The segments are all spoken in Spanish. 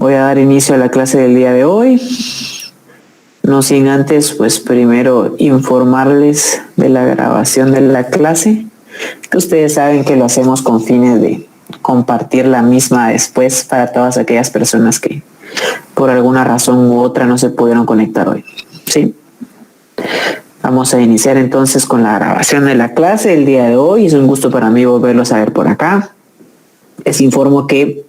voy a dar inicio a la clase del día de hoy. No sin antes, pues primero informarles de la grabación de la clase, que ustedes saben que lo hacemos con fines de compartir la misma después para todas aquellas personas que por alguna razón u otra no se pudieron conectar hoy. ¿Sí? Vamos a iniciar entonces con la grabación de la clase del día de hoy. Es un gusto para mí volverlos a ver por acá. Les informo que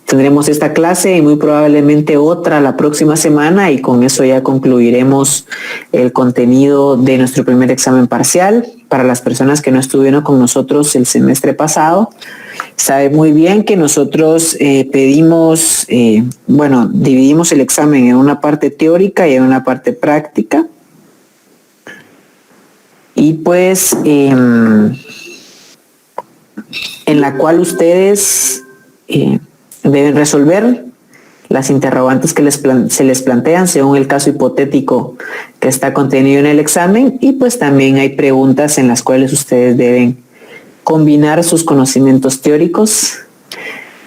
tendremos esta clase y muy probablemente otra la próxima semana, y con eso ya concluiremos el contenido de nuestro primer examen parcial. Para las personas que no estuvieron con nosotros el semestre pasado, sabe muy bien que nosotros dividimos el examen en una parte teórica y en una parte práctica. Y pues en la cual ustedes deben resolver las interrogantes que se les plantean según el caso hipotético que está contenido en el examen, y pues también hay preguntas en las cuales ustedes deben combinar sus conocimientos teóricos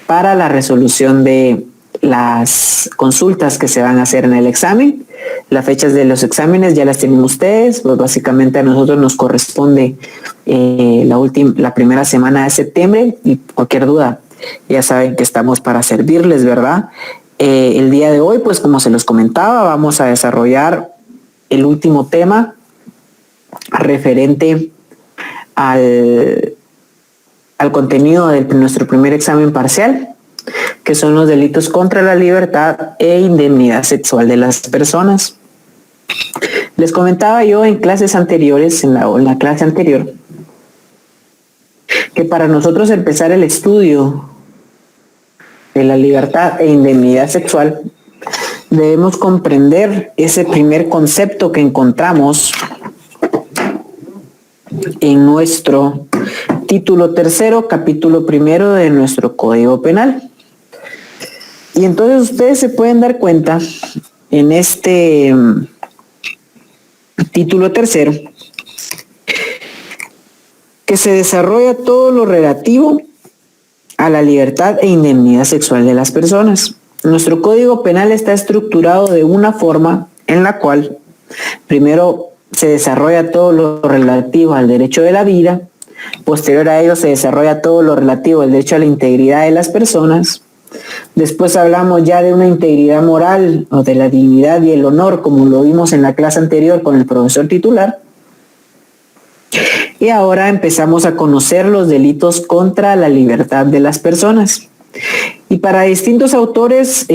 para la resolución de las consultas que se van a hacer en el examen. Las fechas de los exámenes ya las tienen ustedes, pues básicamente a nosotros nos corresponde la primera semana de septiembre, y cualquier duda ya saben que estamos para servirles, ¿verdad? El día de hoy, pues como se los comentaba, vamos a desarrollar el último tema referente al contenido de nuestro primer examen parcial, que son los delitos contra la libertad e indemnidad sexual de las personas. Les comentaba yo en clases anteriores, en la clase anterior, que para nosotros empezar el estudio de la libertad e indemnidad sexual, debemos comprender ese primer concepto que encontramos en nuestro título 3, capítulo 1 de nuestro Código Penal. Y entonces ustedes se pueden dar cuenta en este título 3 que se desarrolla todo lo relativo a la libertad e indemnidad sexual de las personas. Nuestro Código Penal está estructurado de una forma en la cual primero se desarrolla todo lo relativo al derecho de la vida, posterior a ello se desarrolla todo lo relativo al derecho a la integridad de las personas. Después hablamos ya de una integridad moral o de la dignidad y el honor, como lo vimos en la clase anterior con el profesor titular. Y ahora empezamos a conocer los delitos contra la libertad de las personas. Y para distintos autores,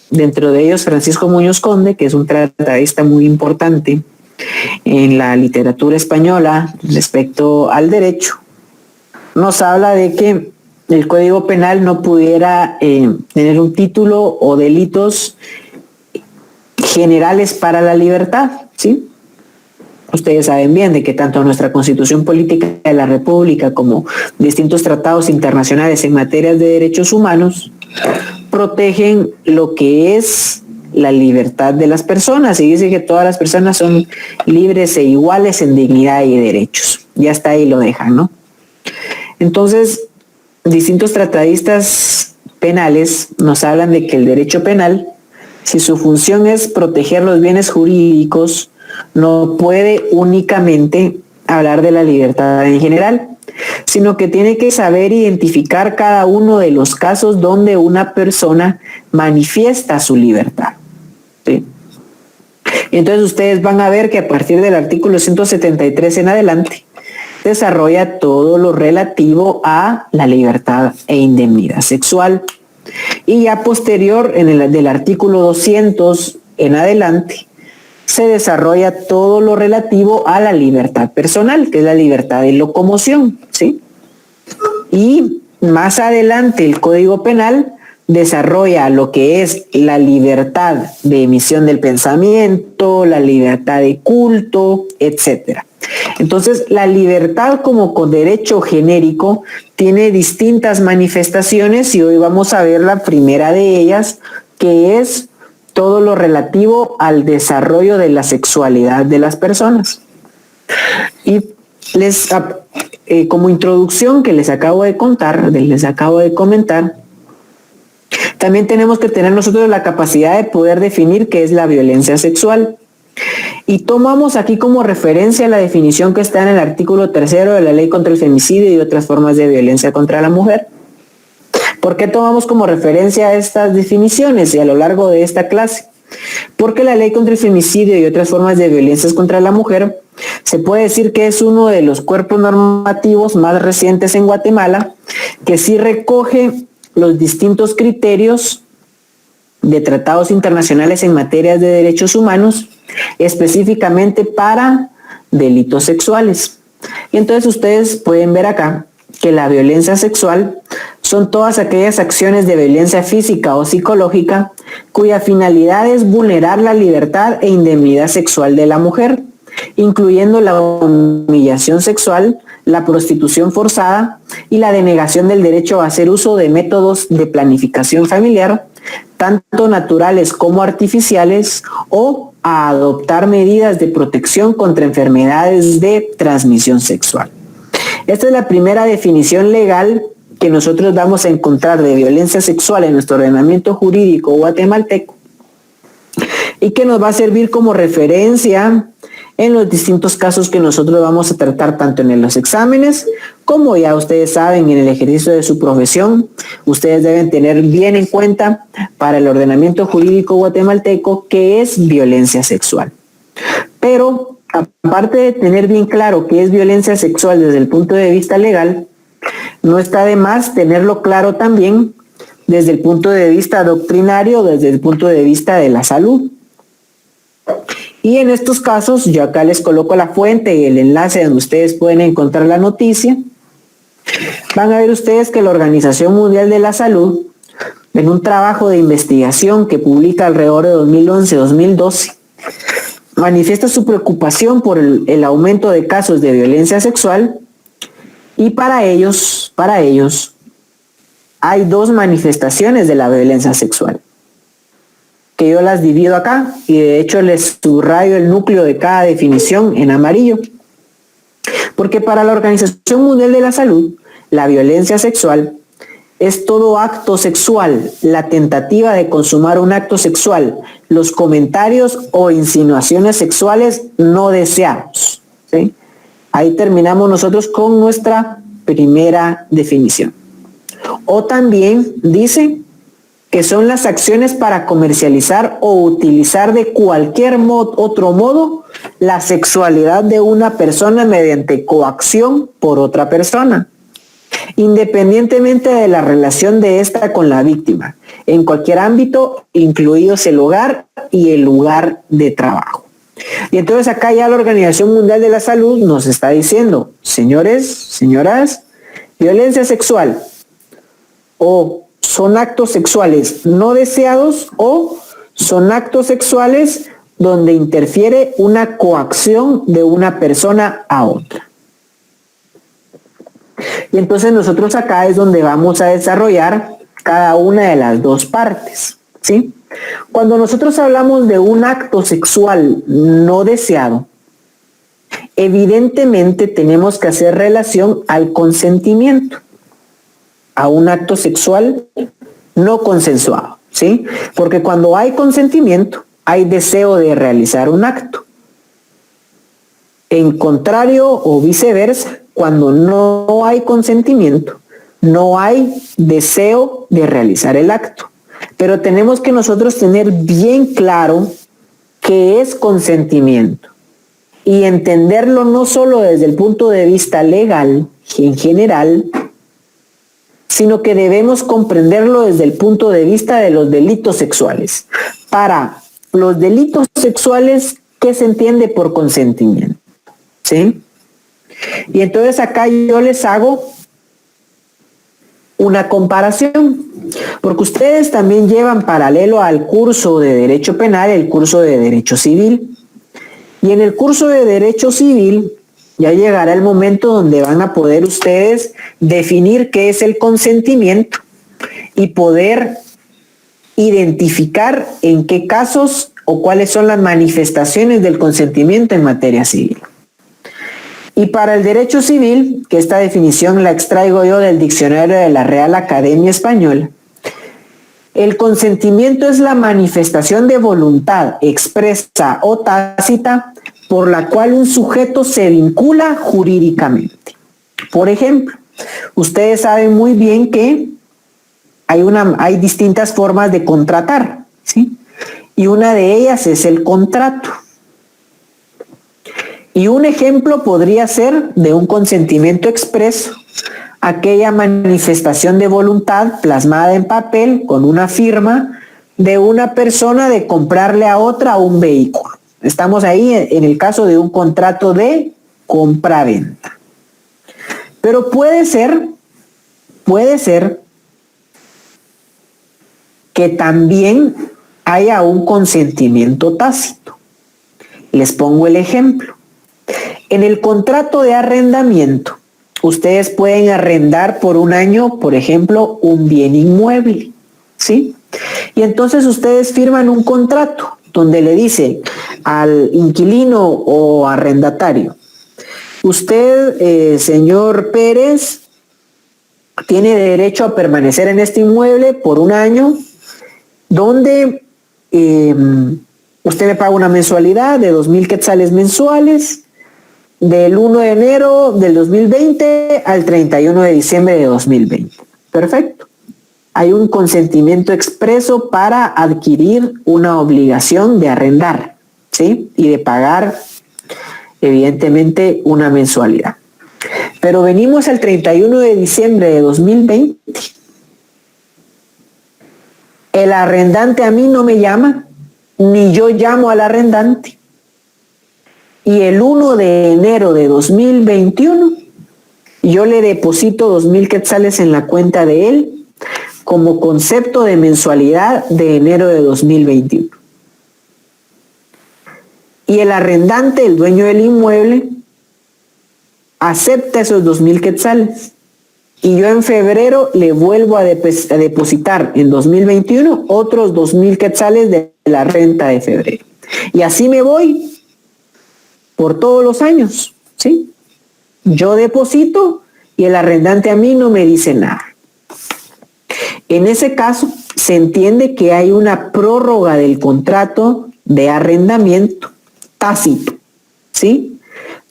dentro de ellos Francisco Muñoz Conde, que es un tratadista muy importante en la literatura española respecto al derecho, nos habla de que el Código Penal no pudiera tener un título o delitos generales para la libertad, ¿sí? Ustedes saben bien de que tanto nuestra Constitución Política de la República como distintos tratados internacionales en materia de derechos humanos protegen lo que es la libertad de las personas, y dice que todas las personas son libres e iguales en dignidad y derechos. Ya hasta ahí lo dejan, ¿no? Entonces, distintos tratadistas penales nos hablan de que el derecho penal, si su función es proteger los bienes jurídicos, no puede únicamente hablar de la libertad en general, sino que tiene que saber identificar cada uno de los casos donde una persona manifiesta su libertad, ¿sí? Y entonces ustedes van a ver que a partir del artículo 173 en adelante desarrolla todo lo relativo a la libertad e indemnidad sexual. Y ya posterior, del artículo 200 en adelante, se desarrolla todo lo relativo a la libertad personal, que es la libertad de locomoción, ¿sí? Y más adelante el Código Penal desarrolla lo que es la libertad de emisión del pensamiento, la libertad de culto, etcétera. Entonces, la libertad como derecho genérico tiene distintas manifestaciones, y hoy vamos a ver la primera de ellas, que es todo lo relativo al desarrollo de la sexualidad de las personas. Y como introducción que les acabo de comentar, también tenemos que tener nosotros la capacidad de poder definir qué es la violencia sexual. Y tomamos aquí como referencia la definición que está en el artículo 3 de la Ley contra el Femicidio y otras formas de violencia contra la mujer. ¿Por qué tomamos como referencia estas definiciones y a lo largo de esta clase? Porque la Ley contra el Femicidio y otras formas de violencias contra la mujer se puede decir que es uno de los cuerpos normativos más recientes en Guatemala, que sí recoge los distintos criterios de tratados internacionales en materias de derechos humanos, específicamente para delitos sexuales. Y entonces ustedes pueden ver acá que la violencia sexual son todas aquellas acciones de violencia física o psicológica cuya finalidad es vulnerar la libertad e indemnidad sexual de la mujer, incluyendo la humillación sexual, la prostitución forzada y la denegación del derecho a hacer uso de métodos de planificación familiar, tanto naturales como artificiales, o a adoptar medidas de protección contra enfermedades de transmisión sexual. Esta es la primera definición legal que nosotros vamos a encontrar de violencia sexual en nuestro ordenamiento jurídico guatemalteco y que nos va a servir como referencia en los distintos casos que nosotros vamos a tratar tanto en los exámenes como ya ustedes saben en el ejercicio de su profesión. Ustedes deben tener bien en cuenta para el ordenamiento jurídico guatemalteco qué es violencia sexual. Pero aparte de tener bien claro qué es violencia sexual desde el punto de vista legal, no está de más tenerlo claro también desde el punto de vista doctrinario, desde el punto de vista de la salud. Y en estos casos, yo acá les coloco la fuente y el enlace donde ustedes pueden encontrar la noticia. Van a ver ustedes que la Organización Mundial de la Salud, en un trabajo de investigación que publica alrededor de 2011-2012, manifiesta su preocupación por el aumento de casos de violencia sexual y para ellos hay dos manifestaciones de la violencia sexual, que yo las divido acá y de hecho les subrayo el núcleo de cada definición en amarillo. Porque para la Organización Mundial de la Salud, la violencia sexual es todo acto sexual, la tentativa de consumar un acto sexual, los comentarios o insinuaciones sexuales no deseados, ¿sí? Ahí terminamos nosotros con nuestra primera definición. O también dice que son las acciones para comercializar o utilizar de cualquier otro modo la sexualidad de una persona mediante coacción por otra persona, independientemente de la relación de ésta con la víctima, en cualquier ámbito, incluidos el hogar y el lugar de trabajo. Y entonces acá ya la Organización Mundial de la Salud nos está diciendo, señores, señoras, violencia sexual o son actos sexuales no deseados o son actos sexuales donde interfiere una coacción de una persona a otra. Y entonces nosotros acá es donde vamos a desarrollar cada una de las dos partes, ¿sí? Cuando nosotros hablamos de un acto sexual no deseado, evidentemente tenemos que hacer relación al consentimiento, a un acto sexual no consensuado, ¿sí? Porque cuando hay consentimiento, hay deseo de realizar un acto. En contrario o viceversa, cuando no hay consentimiento, no hay deseo de realizar el acto. Pero tenemos que nosotros tener bien claro qué es consentimiento y entenderlo no solo desde el punto de vista legal en general, sino que debemos comprenderlo desde el punto de vista de los delitos sexuales. Para los delitos sexuales, ¿qué se entiende por consentimiento? ¿Sí? Y entonces acá yo les hago una comparación, porque ustedes también llevan paralelo al curso de Derecho Penal el curso de Derecho Civil. Y en el curso de Derecho Civil ya llegará el momento donde van a poder ustedes definir qué es el consentimiento y poder identificar en qué casos o cuáles son las manifestaciones del consentimiento en materia civil. Y para el derecho civil, que esta definición la extraigo yo del diccionario de la Real Academia Española, El consentimiento es la manifestación de voluntad expresa o tácita por la cual un sujeto se vincula jurídicamente. Por ejemplo, ustedes saben muy bien que hay distintas formas de contratar, ¿sí? Y una de ellas es el contrato. Y un ejemplo podría ser de un consentimiento expreso, aquella manifestación de voluntad plasmada en papel con una firma de una persona de comprarle a otra un vehículo. Estamos ahí en el caso de un contrato de compra-venta. Pero puede ser que también haya un consentimiento tácito. Les pongo el ejemplo. En el contrato de arrendamiento, ustedes pueden arrendar por un año, por ejemplo, un bien inmueble, ¿sí? Y entonces ustedes firman un contrato donde le dice al inquilino o arrendatario, usted, señor Pérez, tiene derecho a permanecer en este inmueble por un año, donde usted me paga una mensualidad de 2,000 quetzales mensuales, del 1 de enero del 2020 al 31 de diciembre de 2020. Perfecto. Hay un consentimiento expreso para adquirir una obligación de arrendar, ¿sí? Y de pagar, evidentemente, una mensualidad. Pero venimos al 31 de diciembre de 2020. El arrendante a mí no me llama, ni yo llamo al arrendante. Y el 1 de enero de 2021, yo le deposito 2,000 quetzales en la cuenta de él como concepto de mensualidad de enero de 2021. Y el arrendante, el dueño del inmueble, acepta esos 2,000 quetzales. Y yo en febrero le vuelvo a depositar en 2021 otros 2,000 quetzales de la renta de febrero. Y así me voy por todos los años, ¿sí? Yo deposito y el arrendante a mí no me dice nada. En ese caso, se entiende que hay una prórroga del contrato de arrendamiento tácito, ¿sí?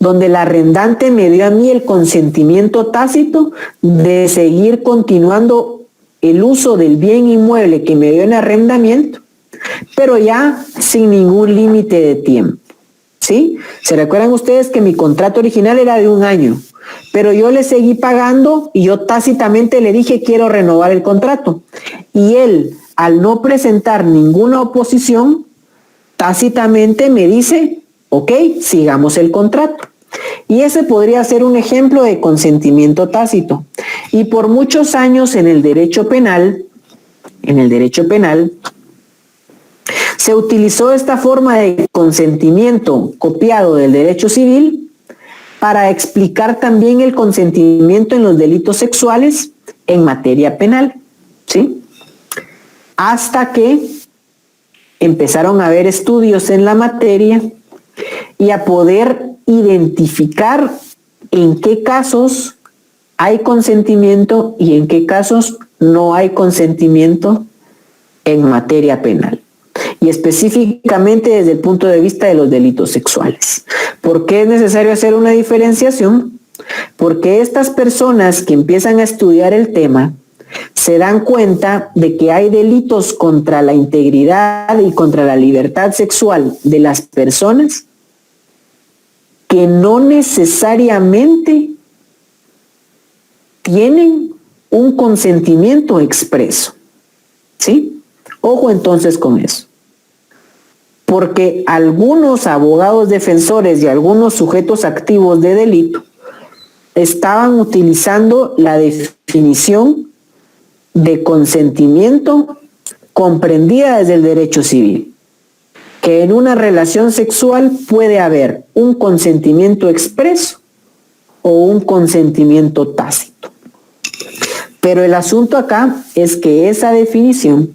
Donde el arrendante me dio a mí el consentimiento tácito de seguir continuando el uso del bien inmueble que me dio en arrendamiento, pero ya sin ningún límite de tiempo, ¿sí? ¿Se recuerdan ustedes que mi contrato original era de un año? Pero yo le seguí pagando y yo tácitamente le dije quiero renovar el contrato. Y él, al no presentar ninguna oposición, tácitamente me dice, ok, sigamos el contrato. Y ese podría ser un ejemplo de consentimiento tácito. Y por muchos años en el derecho penal, se utilizó esta forma de consentimiento copiado del derecho civil para explicar también el consentimiento en los delitos sexuales en materia penal, ¿sí? Hasta que empezaron a haber estudios en la materia y a poder identificar en qué casos hay consentimiento y en qué casos no hay consentimiento en materia penal. Y específicamente desde el punto de vista de los delitos sexuales. ¿Por qué es necesario hacer una diferenciación? Porque estas personas que empiezan a estudiar el tema se dan cuenta de que hay delitos contra la integridad y contra la libertad sexual de las personas que no necesariamente tienen un consentimiento expreso, ¿sí? Ojo entonces con eso. Porque algunos abogados defensores y algunos sujetos activos de delito estaban utilizando la definición de consentimiento comprendida desde el derecho civil, que en una relación sexual puede haber un consentimiento expreso o un consentimiento tácito. Pero el asunto acá es que esa definición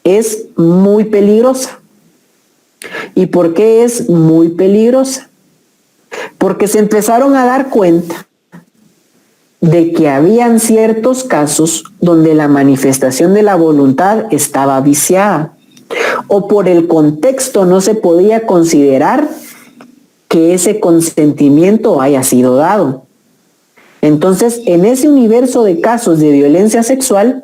es muy peligrosa. ¿Y por qué es muy peligrosa? Porque se empezaron a dar cuenta de que habían ciertos casos donde la manifestación de la voluntad estaba viciada o por el contexto no se podía considerar que ese consentimiento haya sido dado. Entonces, en ese universo de casos de violencia sexual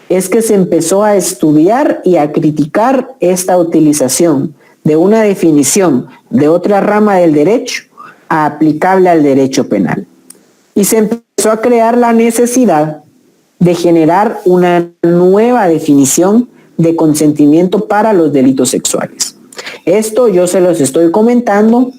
es que se empezó a estudiar y a criticar esta utilización de una definición de otra rama del derecho aplicable al derecho penal. Y se empezó a crear la necesidad de generar una nueva definición de consentimiento para los delitos sexuales. Esto yo se los estoy comentando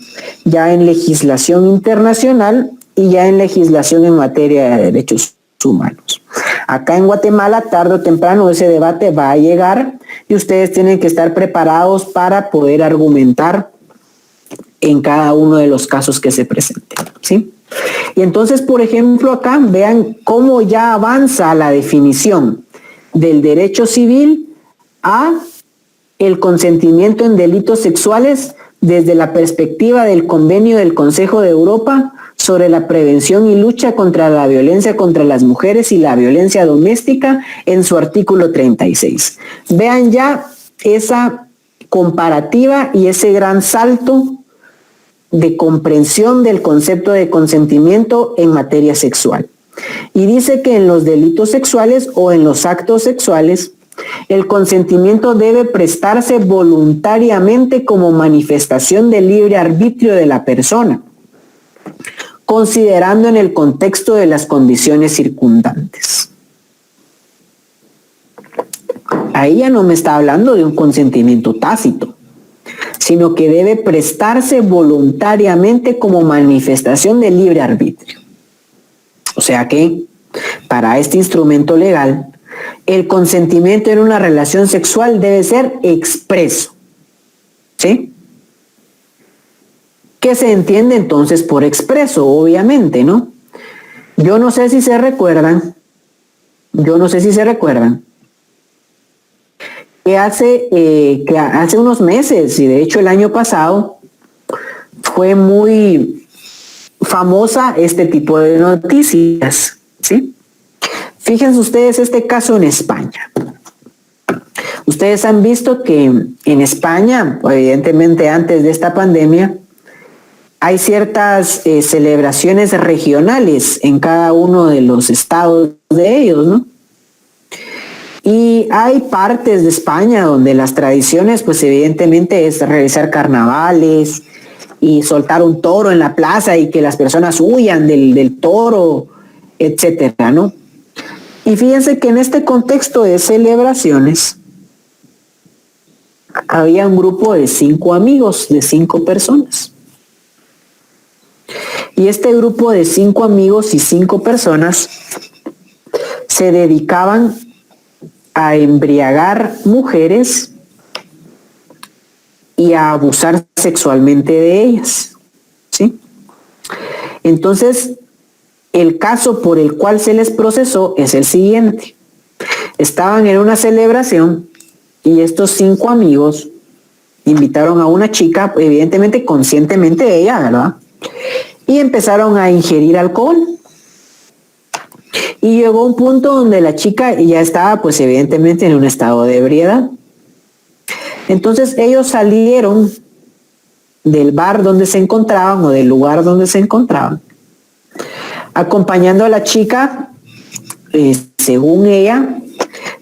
ya en legislación internacional y ya en legislación en materia de derechos humanos. Acá en Guatemala, tarde o temprano, ese debate va a llegar y ustedes tienen que estar preparados para poder argumentar en cada uno de los casos que se presenten, ¿sí? Y entonces, por ejemplo, acá vean cómo ya avanza la definición del derecho civil a el consentimiento en delitos sexuales desde la perspectiva del convenio del Consejo de Europa sobre la prevención y lucha contra la violencia contra las mujeres y la violencia doméstica en su artículo 36. Vean ya esa comparativa y ese gran salto de comprensión del concepto de consentimiento en materia sexual. Y dice que en los delitos sexuales o en los actos sexuales, el consentimiento debe prestarse voluntariamente como manifestación del libre arbitrio de la persona, considerando en el contexto de las condiciones circundantes. Ahí ya no me está hablando de un consentimiento tácito, sino que debe prestarse voluntariamente como manifestación del libre arbitrio. O sea que, para este instrumento legal, el consentimiento en una relación sexual debe ser expreso. ¿Sí? ¿Qué se entiende entonces por expreso? Obviamente, ¿no? Yo no sé si se recuerdan que hace unos meses, y de hecho el año pasado, fue muy famosa este tipo de noticias, ¿sí? Fíjense ustedes este caso en España. Ustedes han visto que en España, evidentemente antes de esta pandemia, hay ciertas celebraciones regionales en cada uno de los estados de ellos, ¿no? Y hay partes de España donde las tradiciones, pues evidentemente es realizar carnavales y soltar un toro en la plaza y que las personas huyan del toro, etcétera, ¿no? Y fíjense que en este contexto de celebraciones había un grupo de 5 amigos, de 5 personas. Y este grupo de 5 amigos y 5 personas se dedicaban a embriagar mujeres y a abusar sexualmente de ellas, ¿sí? Entonces, el caso por el cual se les procesó es el siguiente. Estaban en una celebración y estos 5 amigos invitaron a una chica, evidentemente conscientemente ella, ¿verdad? Y empezaron a ingerir alcohol. Y llegó un punto donde la chica ya estaba, pues evidentemente, en un estado de ebriedad. Entonces ellos salieron del bar donde se encontraban o del lugar donde se encontraban, acompañando a la chica, según ella,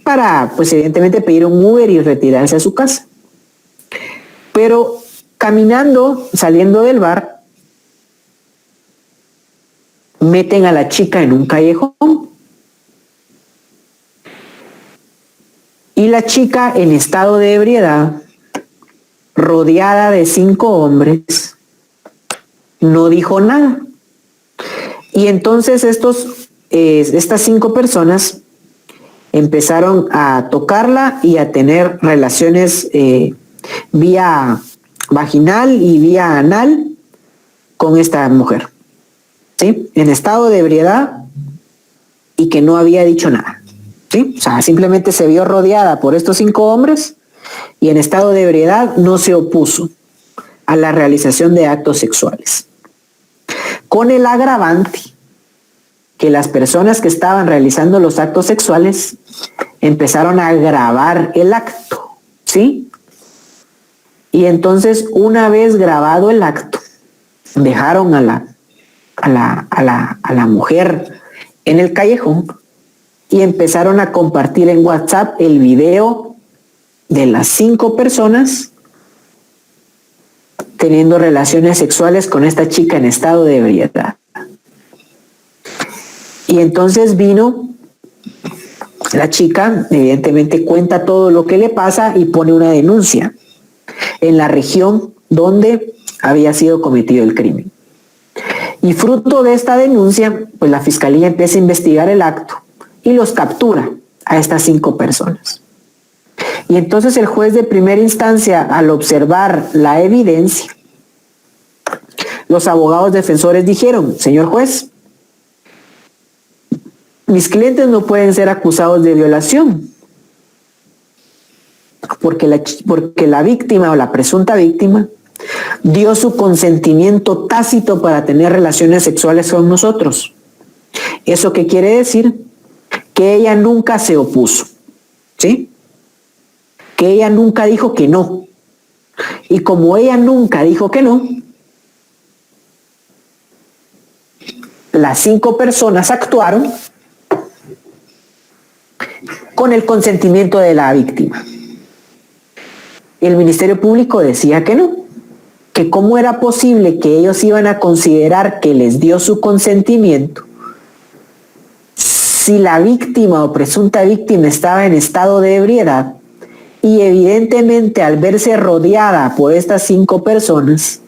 para, pues evidentemente, pedir un Uber y retirarse a su casa. Pero caminando, saliendo del bar, meten a la chica en un callejón. Y la chica, en estado de ebriedad, rodeada de 5 hombres, no dijo nada. Y entonces estas 5 personas empezaron a tocarla y a tener relaciones vía vaginal y vía anal con esta mujer, ¿sí? En estado de ebriedad y que no había dicho nada. ¿Sí? O sea, simplemente se vio rodeada por estos 5 hombres y en estado de ebriedad no se opuso a la realización de actos sexuales. Con el agravante que las personas que estaban realizando los actos sexuales empezaron a grabar el acto, ¿sí? Y entonces, una vez grabado el acto, dejaron a la mujer en el callejón y empezaron a compartir en WhatsApp el video de las 5 personas teniendo relaciones sexuales con esta chica en estado de ebriedad. Y entonces vino la chica, evidentemente cuenta todo lo que le pasa y pone una denuncia en la región donde había sido cometido el crimen. Y fruto de esta denuncia, pues la fiscalía empieza a investigar el acto y los captura a estas 5 personas. Y entonces el juez de primera instancia, al observar la evidencia, los abogados defensores dijeron: señor juez, mis clientes no pueden ser acusados de violación, porque la víctima o la presunta víctima dio su consentimiento tácito para tener relaciones sexuales con nosotros. ¿Eso qué quiere decir? Que ella nunca se opuso, ¿sí? Que ella nunca dijo que no. Y como ella nunca dijo que no, las 5 personas actuaron con el consentimiento de la víctima. El Ministerio Público decía que no, que cómo era posible que ellos iban a considerar que les dio su consentimiento si la víctima o presunta víctima estaba en estado de ebriedad y evidentemente al verse rodeada por estas 5 personas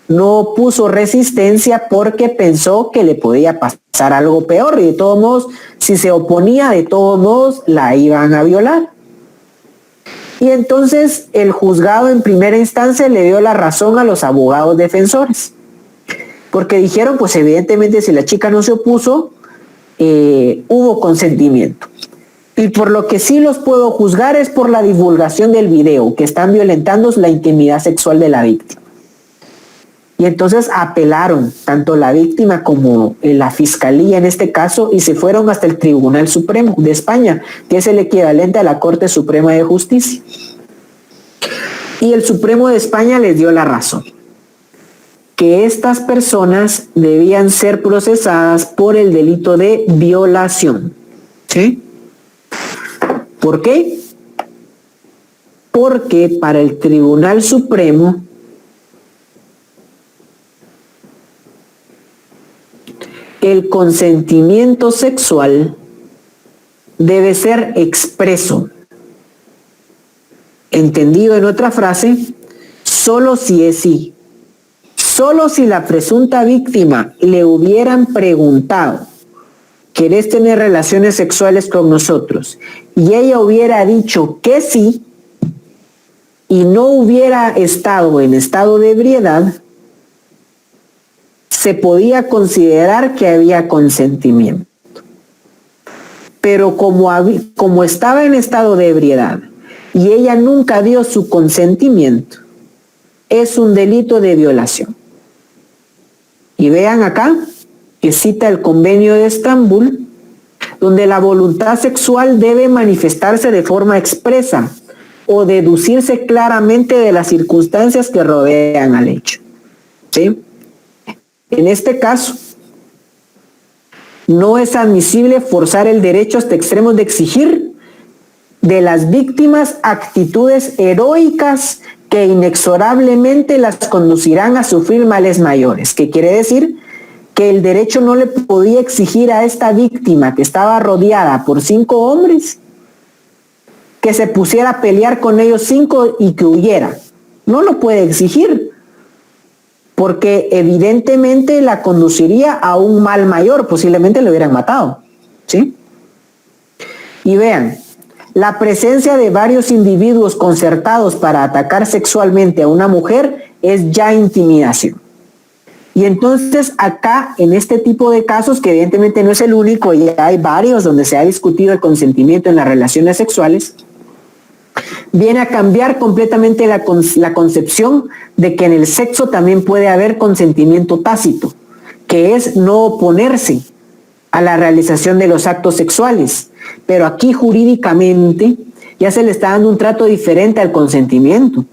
no puso resistencia porque pensó que le podía pasar algo peor y de todos modos, si se oponía, de todos modos la iban a violar. Y entonces el juzgado en primera instancia le dio la razón a los abogados defensores, porque dijeron, pues evidentemente si la chica no se opuso, hubo consentimiento. Y por lo que sí los puedo juzgar es por la divulgación del video, que están violentando la intimidad sexual de la víctima. Y entonces apelaron tanto la víctima como la fiscalía en este caso y se fueron hasta el Tribunal Supremo de España, que es el equivalente a la Corte Suprema de Justicia. Y el Supremo de España les dio la razón, que estas personas debían ser procesadas por el delito de violación. ¿Sí? ¿Por qué? Porque para el Tribunal Supremo el consentimiento sexual debe ser expreso. Entendido en otra frase, solo si es sí. Solo si la presunta víctima le hubieran preguntado: ¿querés tener relaciones sexuales con nosotros? Y ella hubiera dicho que sí y no hubiera estado en estado de ebriedad, se podía considerar que había consentimiento. Pero como estaba en estado de ebriedad y ella nunca dio su consentimiento, es un delito de violación. Y vean acá que cita el Convenio de Estambul, donde la voluntad sexual debe manifestarse de forma expresa o deducirse claramente de las circunstancias que rodean al hecho. ¿Sí? En este caso, no es admisible forzar el derecho hasta extremos de exigir de las víctimas actitudes heroicas que inexorablemente las conducirán a sufrir males mayores. ¿Qué quiere decir? Que el derecho no le podía exigir a esta víctima que estaba rodeada por 5 hombres que se pusiera a pelear con ellos 5 y que huyera. No lo puede exigir, porque evidentemente la conduciría a un mal mayor, posiblemente lo hubieran matado, ¿sí? Y vean, la presencia de varios individuos concertados para atacar sexualmente a una mujer es ya intimidación. Y entonces acá, en este tipo de casos, que evidentemente no es el único, ya hay varios donde se ha discutido el consentimiento en las relaciones sexuales, viene a cambiar completamente la concepción de que en el sexo también puede haber consentimiento tácito, que es no oponerse a la realización de los actos sexuales. Pero aquí jurídicamente ya se le está dando un trato diferente al consentimiento,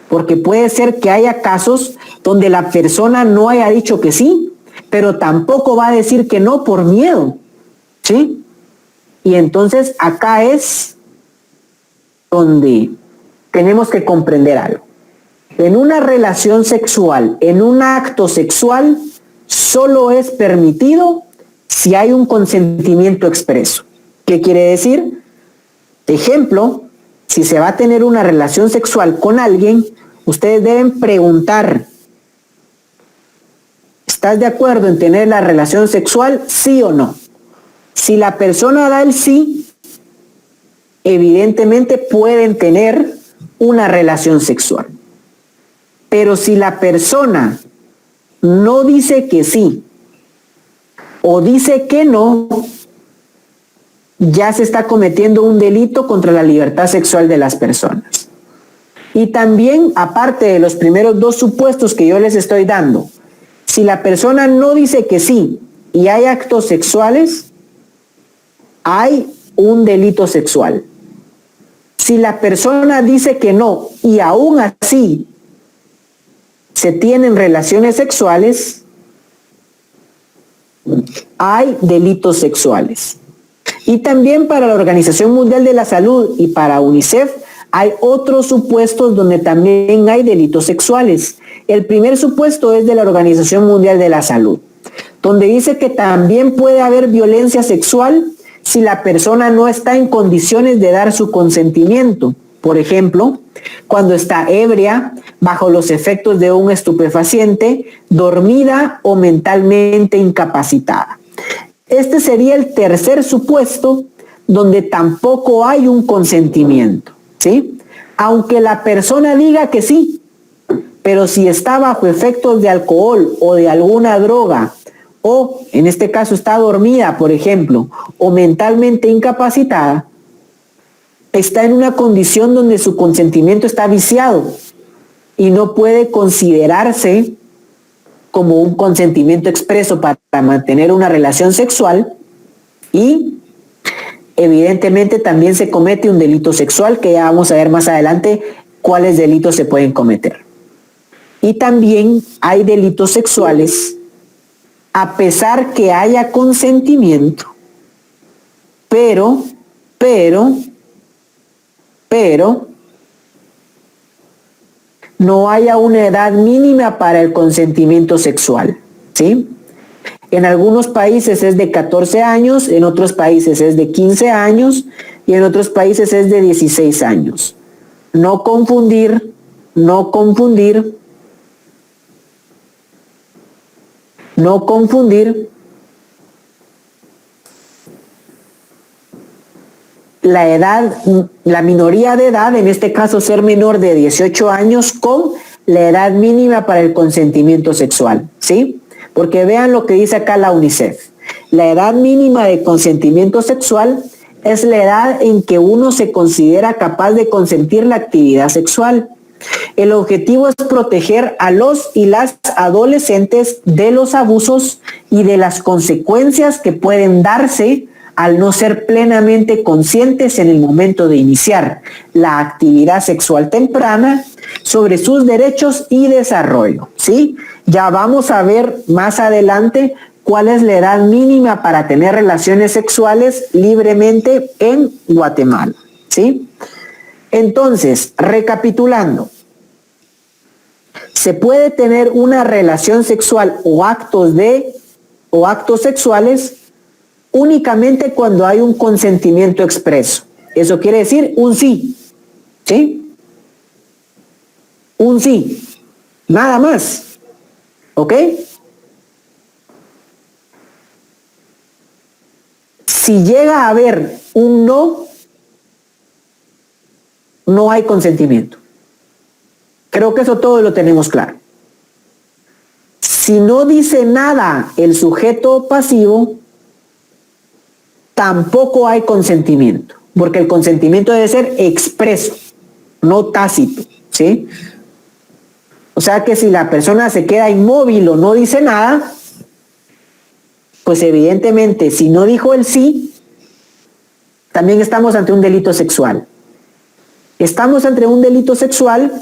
porque puede ser que haya casos donde la persona no haya dicho que sí, pero tampoco va a decir que no por miedo, ¿sí? Y entonces acá es donde tenemos que comprender algo. En una relación sexual, en un acto sexual, solo es permitido si hay un consentimiento expreso. ¿Qué quiere decir? Ejemplo, si se va a tener una relación sexual con alguien, ustedes deben preguntar, ¿estás de acuerdo en tener la relación sexual, sí o no? Si la persona da el sí, evidentemente pueden tener una relación sexual. Pero si la persona no dice que sí o dice que no, ya se está cometiendo un delito contra la libertad sexual de las personas. Y también, aparte de los primeros dos supuestos que yo les estoy dando, si la persona no dice que sí y hay actos sexuales, hay un delito sexual. Si la persona dice que no y aún así se tienen relaciones sexuales, hay delitos sexuales. Y también para la Organización Mundial de la Salud y para UNICEF hay otros supuestos donde también hay delitos sexuales. El primer supuesto es de la Organización Mundial de la Salud, donde dice que también puede haber violencia sexual si la persona no está en condiciones de dar su consentimiento. Por ejemplo, cuando está ebria, bajo los efectos de un estupefaciente, dormida o mentalmente incapacitada. Este sería el tercer supuesto donde tampoco hay un consentimiento, ¿sí? Aunque la persona diga que sí, pero si está bajo efectos de alcohol o de alguna droga, o en este caso está dormida, por ejemplo, o mentalmente incapacitada, está en una condición donde su consentimiento está viciado y no puede considerarse como un consentimiento expreso para mantener una relación sexual, y evidentemente también se comete un delito sexual, que ya vamos a ver más adelante cuáles delitos se pueden cometer. Y también hay delitos sexuales a pesar que haya consentimiento, pero no haya una edad mínima para el consentimiento sexual, ¿sí? En algunos países es de 14 años, en otros países es de 15 años y en otros países es de 16 años. No confundir la edad, la minoría de edad, en este caso ser menor de 18 años, con la edad mínima para el consentimiento sexual, ¿sí? Porque vean lo que dice acá la UNICEF. La edad mínima de consentimiento sexual es la edad en que uno se considera capaz de consentir la actividad sexual. El objetivo es proteger a los y las adolescentes de los abusos y de las consecuencias que pueden darse al no ser plenamente conscientes en el momento de iniciar la actividad sexual temprana sobre sus derechos y desarrollo, ¿sí? Ya vamos a ver más adelante cuál es la edad mínima para tener relaciones sexuales libremente en Guatemala, ¿sí? Entonces, recapitulando, se puede tener una relación sexual o actos sexuales únicamente cuando hay un consentimiento expreso. Eso quiere decir un sí, ¿sí? Un sí, nada más, ¿ok? Si llega a haber un no, no hay consentimiento. Creo que eso todo lo tenemos claro. Si no dice nada el sujeto pasivo, tampoco hay consentimiento, porque el consentimiento debe ser expreso, no tácito, ¿sí? O sea que si la persona se queda inmóvil o no dice nada, pues evidentemente, si no dijo el sí, también estamos ante un delito sexual. Estamos ante un delito sexual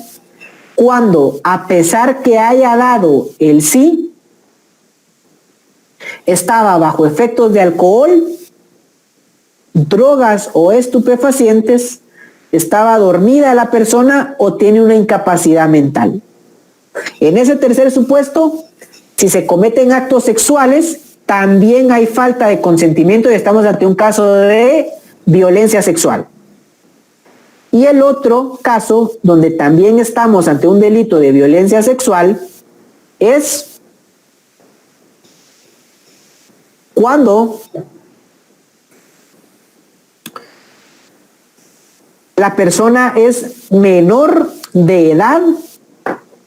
cuando, a pesar que haya dado el sí, estaba bajo efectos de alcohol, drogas o estupefacientes, estaba dormida la persona o tiene una incapacidad mental. En ese tercer supuesto, si se cometen actos sexuales, también hay falta de consentimiento y estamos ante un caso de violencia sexual. Y el otro caso, donde también estamos ante un delito de violencia sexual, es cuando la persona es menor de edad,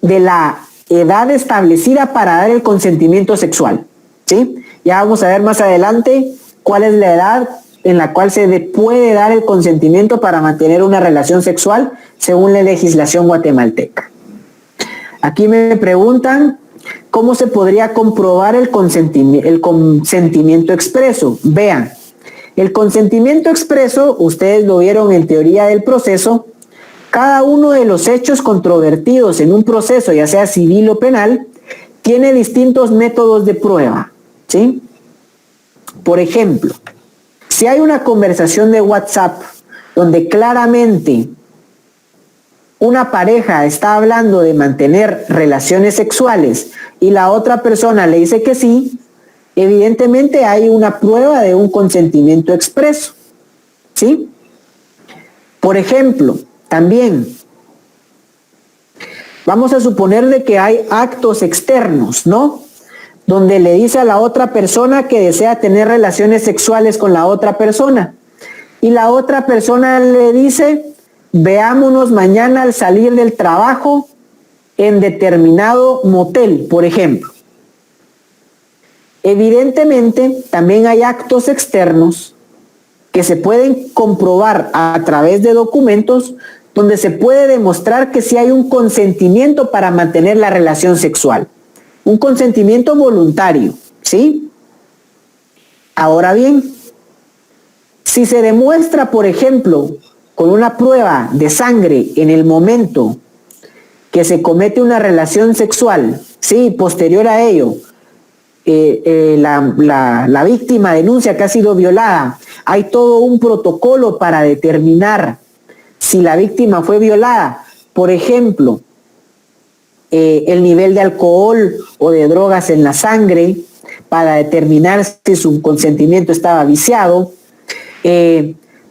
de la edad establecida para dar el consentimiento sexual, ¿sí? Ya vamos a ver más adelante cuál es la edad en la cual se puede dar el consentimiento para mantener una relación sexual según la legislación guatemalteca. Aquí me preguntan cómo se podría comprobar el consentimiento expreso. Vean, el consentimiento expreso, ustedes lo vieron en teoría del proceso, cada uno de los hechos controvertidos en un proceso, ya sea civil o penal, tiene distintos métodos de prueba, ¿sí? Por ejemplo, si hay una conversación de WhatsApp donde claramente una pareja está hablando de mantener relaciones sexuales y la otra persona le dice que sí, evidentemente hay una prueba de un consentimiento expreso, ¿sí? Por ejemplo, también vamos a suponer de que hay actos externos, ¿no? Donde le dice a la otra persona que desea tener relaciones sexuales con la otra persona. Y la otra persona le dice, veámonos mañana al salir del trabajo en determinado motel, por ejemplo. Evidentemente, también hay actos externos que se pueden comprobar a través de documentos donde se puede demostrar que sí hay un consentimiento para mantener la relación sexual. Un consentimiento voluntario, ¿sí? Ahora bien, si se demuestra, por ejemplo, con una prueba de sangre en el momento que se comete una relación sexual, ¿sí? Posterior a ello, la víctima denuncia que ha sido violada, hay todo un protocolo para determinar si la víctima fue violada. Por ejemplo, el nivel de alcohol o de drogas en la sangre para determinar si su consentimiento estaba viciado.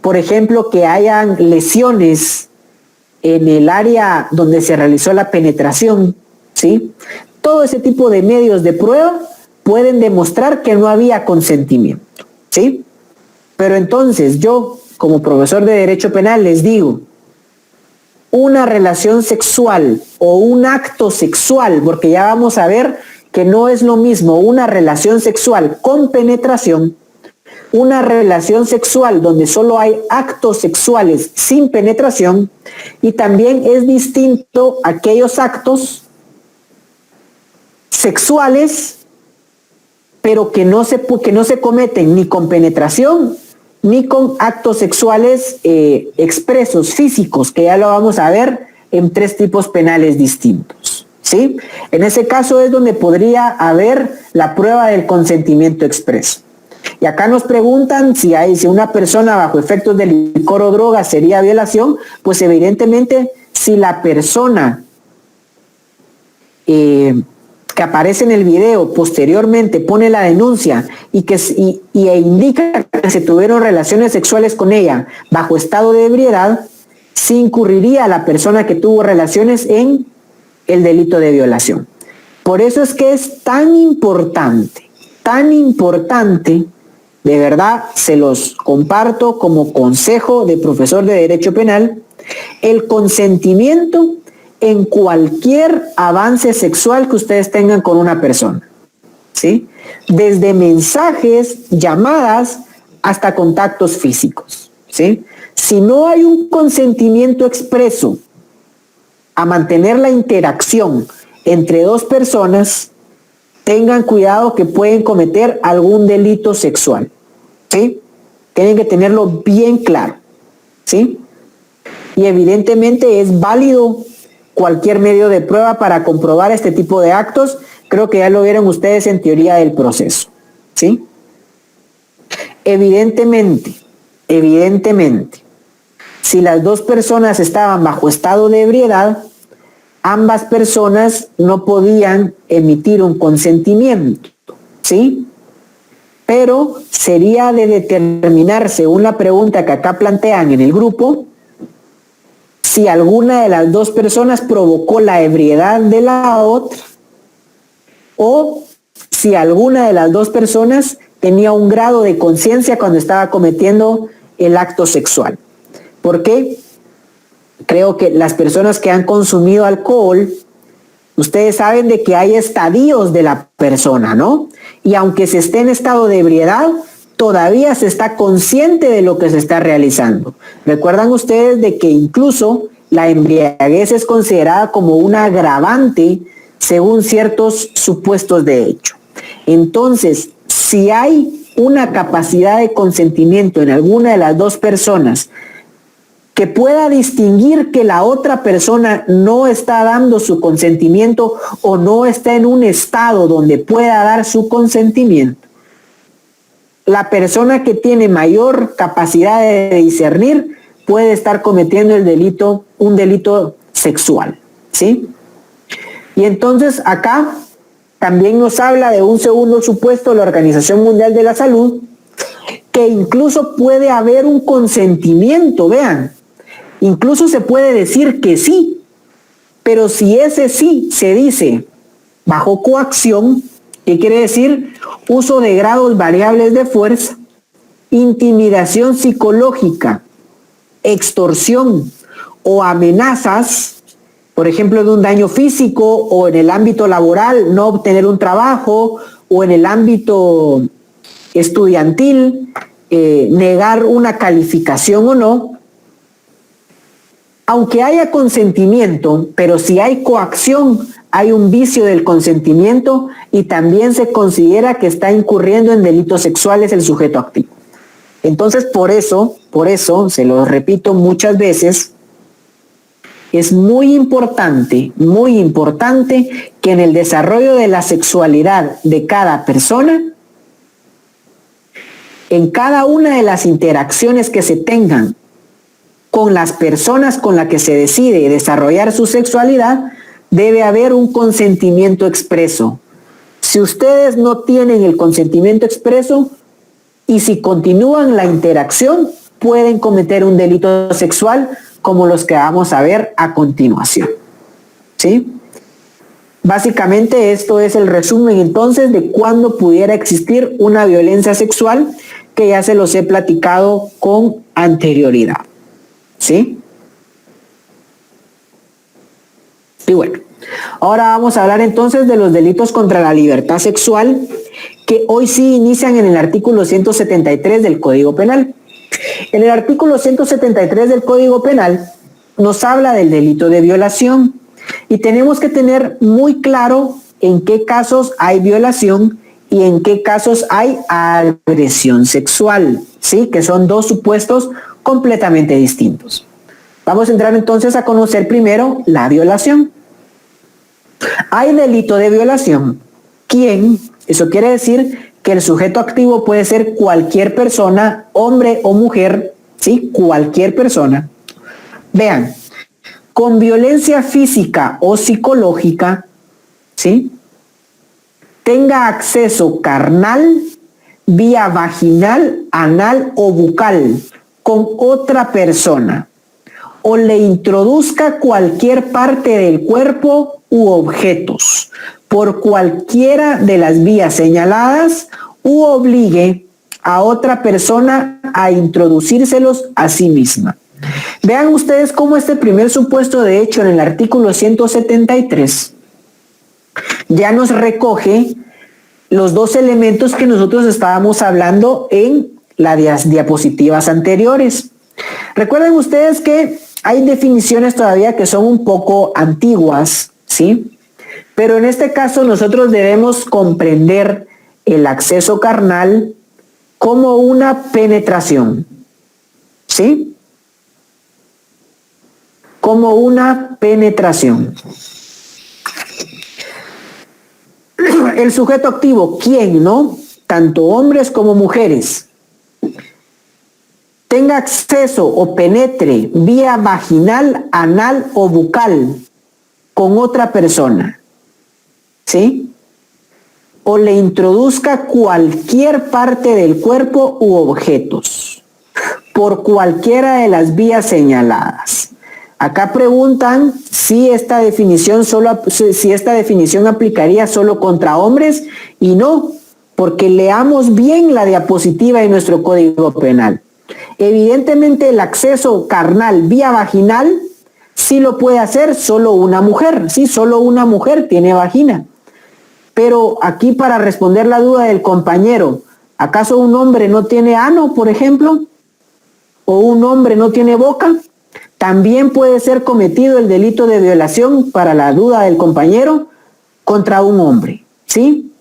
Por ejemplo, que hayan lesiones en el área donde se realizó la penetración, ¿sí? Todo ese tipo de medios de prueba pueden demostrar que no había consentimiento, ¿sí? Pero entonces yo, como profesor de Derecho Penal, les digo, una relación sexual o un acto sexual, porque ya vamos a ver que no es lo mismo una relación sexual con penetración, una relación sexual donde solo hay actos sexuales sin penetración, y también es distinto aquellos actos sexuales pero que no se cometen ni con penetración ni con actos sexuales expresos, físicos, que ya lo vamos a ver en 3 tipos penales distintos, ¿sí? En ese caso es donde podría haber la prueba del consentimiento expreso. Y acá nos preguntan si una persona bajo efectos de licor o droga sería violación. Pues evidentemente, si la persona que aparece en el video posteriormente pone la denuncia e indica que se tuvieron relaciones sexuales con ella bajo estado de ebriedad, sí incurriría la persona que tuvo relaciones en el delito de violación. Por eso es que es tan importante, de verdad se los comparto como consejo de profesor de Derecho Penal, el consentimiento en cualquier avance sexual que ustedes tengan con una persona, ¿sí? Desde mensajes, llamadas, hasta contactos físicos, ¿sí? Si no hay un consentimiento expreso a mantener la interacción entre 2 personas, tengan cuidado que pueden cometer algún delito sexual, ¿sí? Tienen que tenerlo bien claro, ¿sí? Y evidentemente es válido cualquier medio de prueba para comprobar este tipo de actos. Creo que ya lo vieron ustedes en teoría del proceso, ¿sí? Evidentemente, si las dos personas estaban bajo estado de ebriedad, ambas personas no podían emitir un consentimiento, ¿sí? Pero sería de determinarse una pregunta que acá plantean en el grupo, si alguna de las dos personas provocó la ebriedad de la otra o si alguna de las dos personas tenía un grado de conciencia cuando estaba cometiendo el acto sexual. ¿Por qué? Creo que las personas que han consumido alcohol, ustedes saben de que hay estadios de la persona, ¿no? Y aunque se esté en estado de ebriedad, todavía se está consciente de lo que se está realizando. Recuerdan ustedes de que incluso la embriaguez es considerada como un agravante según ciertos supuestos de hecho. Entonces, si hay una capacidad de consentimiento en alguna de las dos personas que pueda distinguir que la otra persona no está dando su consentimiento o no está en un estado donde pueda dar su consentimiento, la persona que tiene mayor capacidad de discernir puede estar cometiendo un delito sexual, ¿sí? Y entonces acá también nos habla de un segundo supuesto la Organización Mundial de la Salud, que incluso puede haber un consentimiento, vean, incluso se puede decir que sí, pero si ese sí se dice bajo coacción, ¿qué quiere decir? Uso de grados variables de fuerza, intimidación psicológica, extorsión o amenazas, por ejemplo, de un daño físico o en el ámbito laboral, no obtener un trabajo o en el ámbito estudiantil, negar una calificación o no. Aunque haya consentimiento, pero si hay coacción, hay un vicio del consentimiento y también se considera que está incurriendo en delitos sexuales el sujeto activo. Entonces, por eso, se lo repito muchas veces, es muy importante que en el desarrollo de la sexualidad de cada persona, en cada una de las interacciones que se tengan con las personas con las que se decide desarrollar su sexualidad, debe haber un consentimiento expreso. Si ustedes no tienen el consentimiento expreso y si continúan la interacción, pueden cometer un delito sexual como los que vamos a ver a continuación, ¿sí? Básicamente esto es el resumen entonces de cuándo pudiera existir una violencia sexual, que ya se los he platicado con anterioridad, ¿sí? Y bueno, ahora vamos a hablar entonces de los delitos contra la libertad sexual, que hoy sí inician en el artículo 173 del Código Penal. En el artículo 173 del Código Penal nos habla del delito de violación y tenemos que tener muy claro en qué casos hay violación y en qué casos hay agresión sexual, ¿sí? Que son dos supuestos completamente distintos. Vamos a entrar entonces a conocer primero la violación. Hay delito de violación. ¿Quién? Eso quiere decir que el sujeto activo puede ser cualquier persona, hombre o mujer, ¿sí? Cualquier persona. Vean, con violencia física o psicológica, ¿sí? Tenga acceso carnal, vía vaginal, anal o bucal con otra persona o le introduzca cualquier parte del cuerpo u objetos por cualquiera de las vías señaladas u obligue a otra persona a introducírselos a sí misma. Vean ustedes cómo este primer supuesto de hecho en el artículo 173 ya nos recoge los dos elementos que nosotros estábamos hablando en las diapositivas anteriores. Recuerden ustedes que hay definiciones todavía que son un poco antiguas, ¿sí? Pero en este caso nosotros debemos comprender el acceso carnal como una penetración, ¿sí? Como una penetración. El sujeto activo, ¿quién, no? Tanto hombres como mujeres, tenga acceso o penetre vía vaginal, anal o bucal con otra persona, ¿sí? O le introduzca cualquier parte del cuerpo u objetos por cualquiera de las vías señaladas. Acá preguntan si esta definición aplicaría solo contra hombres, y no, porque leamos bien la diapositiva de nuestro Código Penal. Evidentemente el acceso carnal vía vaginal sí lo puede hacer solo una mujer, sí, solo una mujer tiene vagina. Pero aquí, para responder la duda del compañero, ¿acaso un hombre no tiene ano, por ejemplo? ¿O un hombre no tiene boca? También puede ser cometido el delito de violación, para la duda del compañero, contra un hombre, ¿sí?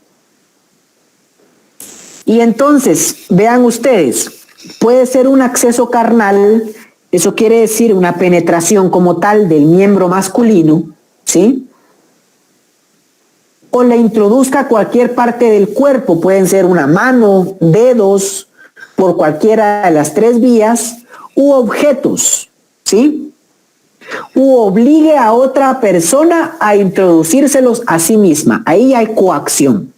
Y entonces, vean ustedes, puede ser un acceso carnal, eso quiere decir una penetración como tal del miembro masculino, ¿sí? O le introduzca cualquier parte del cuerpo, pueden ser una mano, dedos, por cualquiera de las tres vías, u objetos, ¿sí? U obligue a otra persona a introducírselos a sí misma. Ahí hay coacción.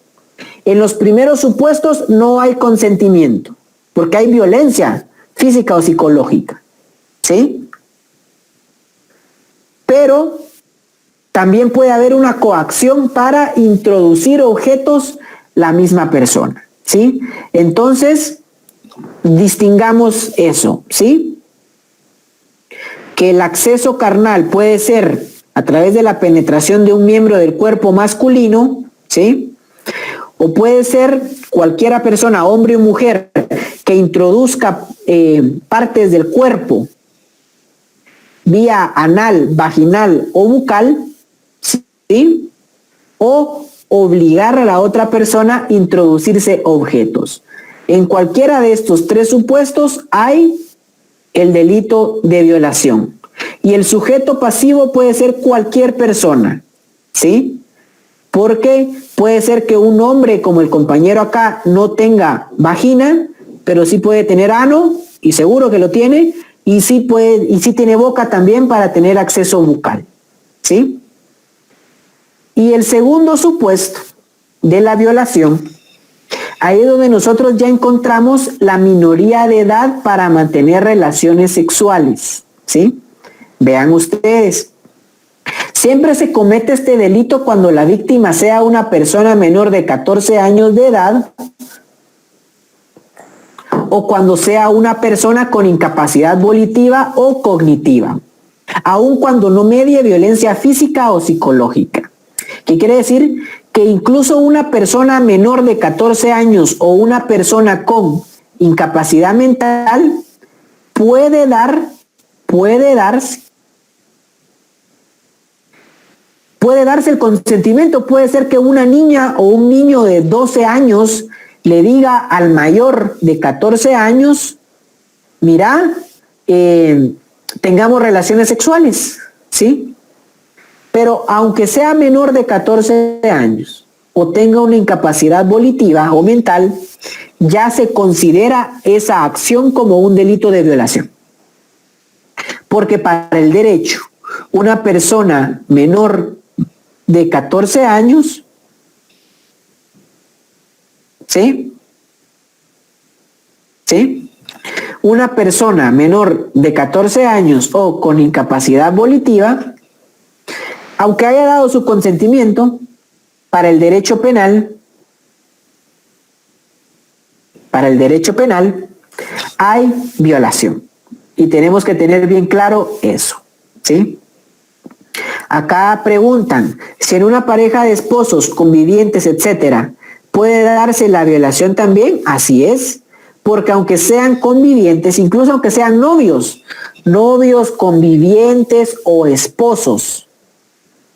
En los primeros supuestos no hay consentimiento, porque hay violencia física o psicológica, ¿sí? Pero también puede haber una coacción para introducir objetos la misma persona, ¿sí? Entonces, distingamos eso, ¿sí? Que el acceso carnal puede ser a través de la penetración de un miembro del cuerpo masculino, ¿sí? O puede ser cualquiera persona, hombre o mujer, que introduzca partes del cuerpo vía anal, vaginal o bucal, ¿sí? O obligar a la otra persona a introducirse objetos. En cualquiera de estos tres supuestos hay el delito de violación. Y el sujeto pasivo puede ser cualquier persona, ¿sí? Porque puede ser que un hombre, como el compañero acá, no tenga vagina, pero sí puede tener ano, y seguro que lo tiene, y sí tiene boca también para tener acceso bucal, ¿sí? Y el segundo supuesto de la violación, ahí es donde nosotros ya encontramos la minoría de edad para mantener relaciones sexuales, ¿sí? Vean ustedes, siempre se comete este delito cuando la víctima sea una persona menor de 14 años de edad o cuando sea una persona con incapacidad volitiva o cognitiva, aun cuando no medie violencia física o psicológica. ¿Qué quiere decir? Que incluso una persona menor de 14 años o una persona con incapacidad mental puede darse el consentimiento. Puede ser que una niña o un niño de 12 años le diga al mayor de 14 años, mira, tengamos relaciones sexuales, ¿sí? Pero aunque sea menor de 14 años o tenga una incapacidad volitiva o mental, ya se considera esa acción como un delito de violación. Porque para el derecho, una persona menor de 14 años, ¿sí? ¿Sí? Una persona menor de 14 años o con incapacidad volitiva, aunque haya dado su consentimiento, para el derecho penal hay violación. Y tenemos que tener bien claro eso, ¿sí? Acá preguntan, si en una pareja de esposos, convivientes, etcétera, ¿puede darse la violación también? Así es, porque aunque sean convivientes, incluso aunque sean novios, convivientes o esposos,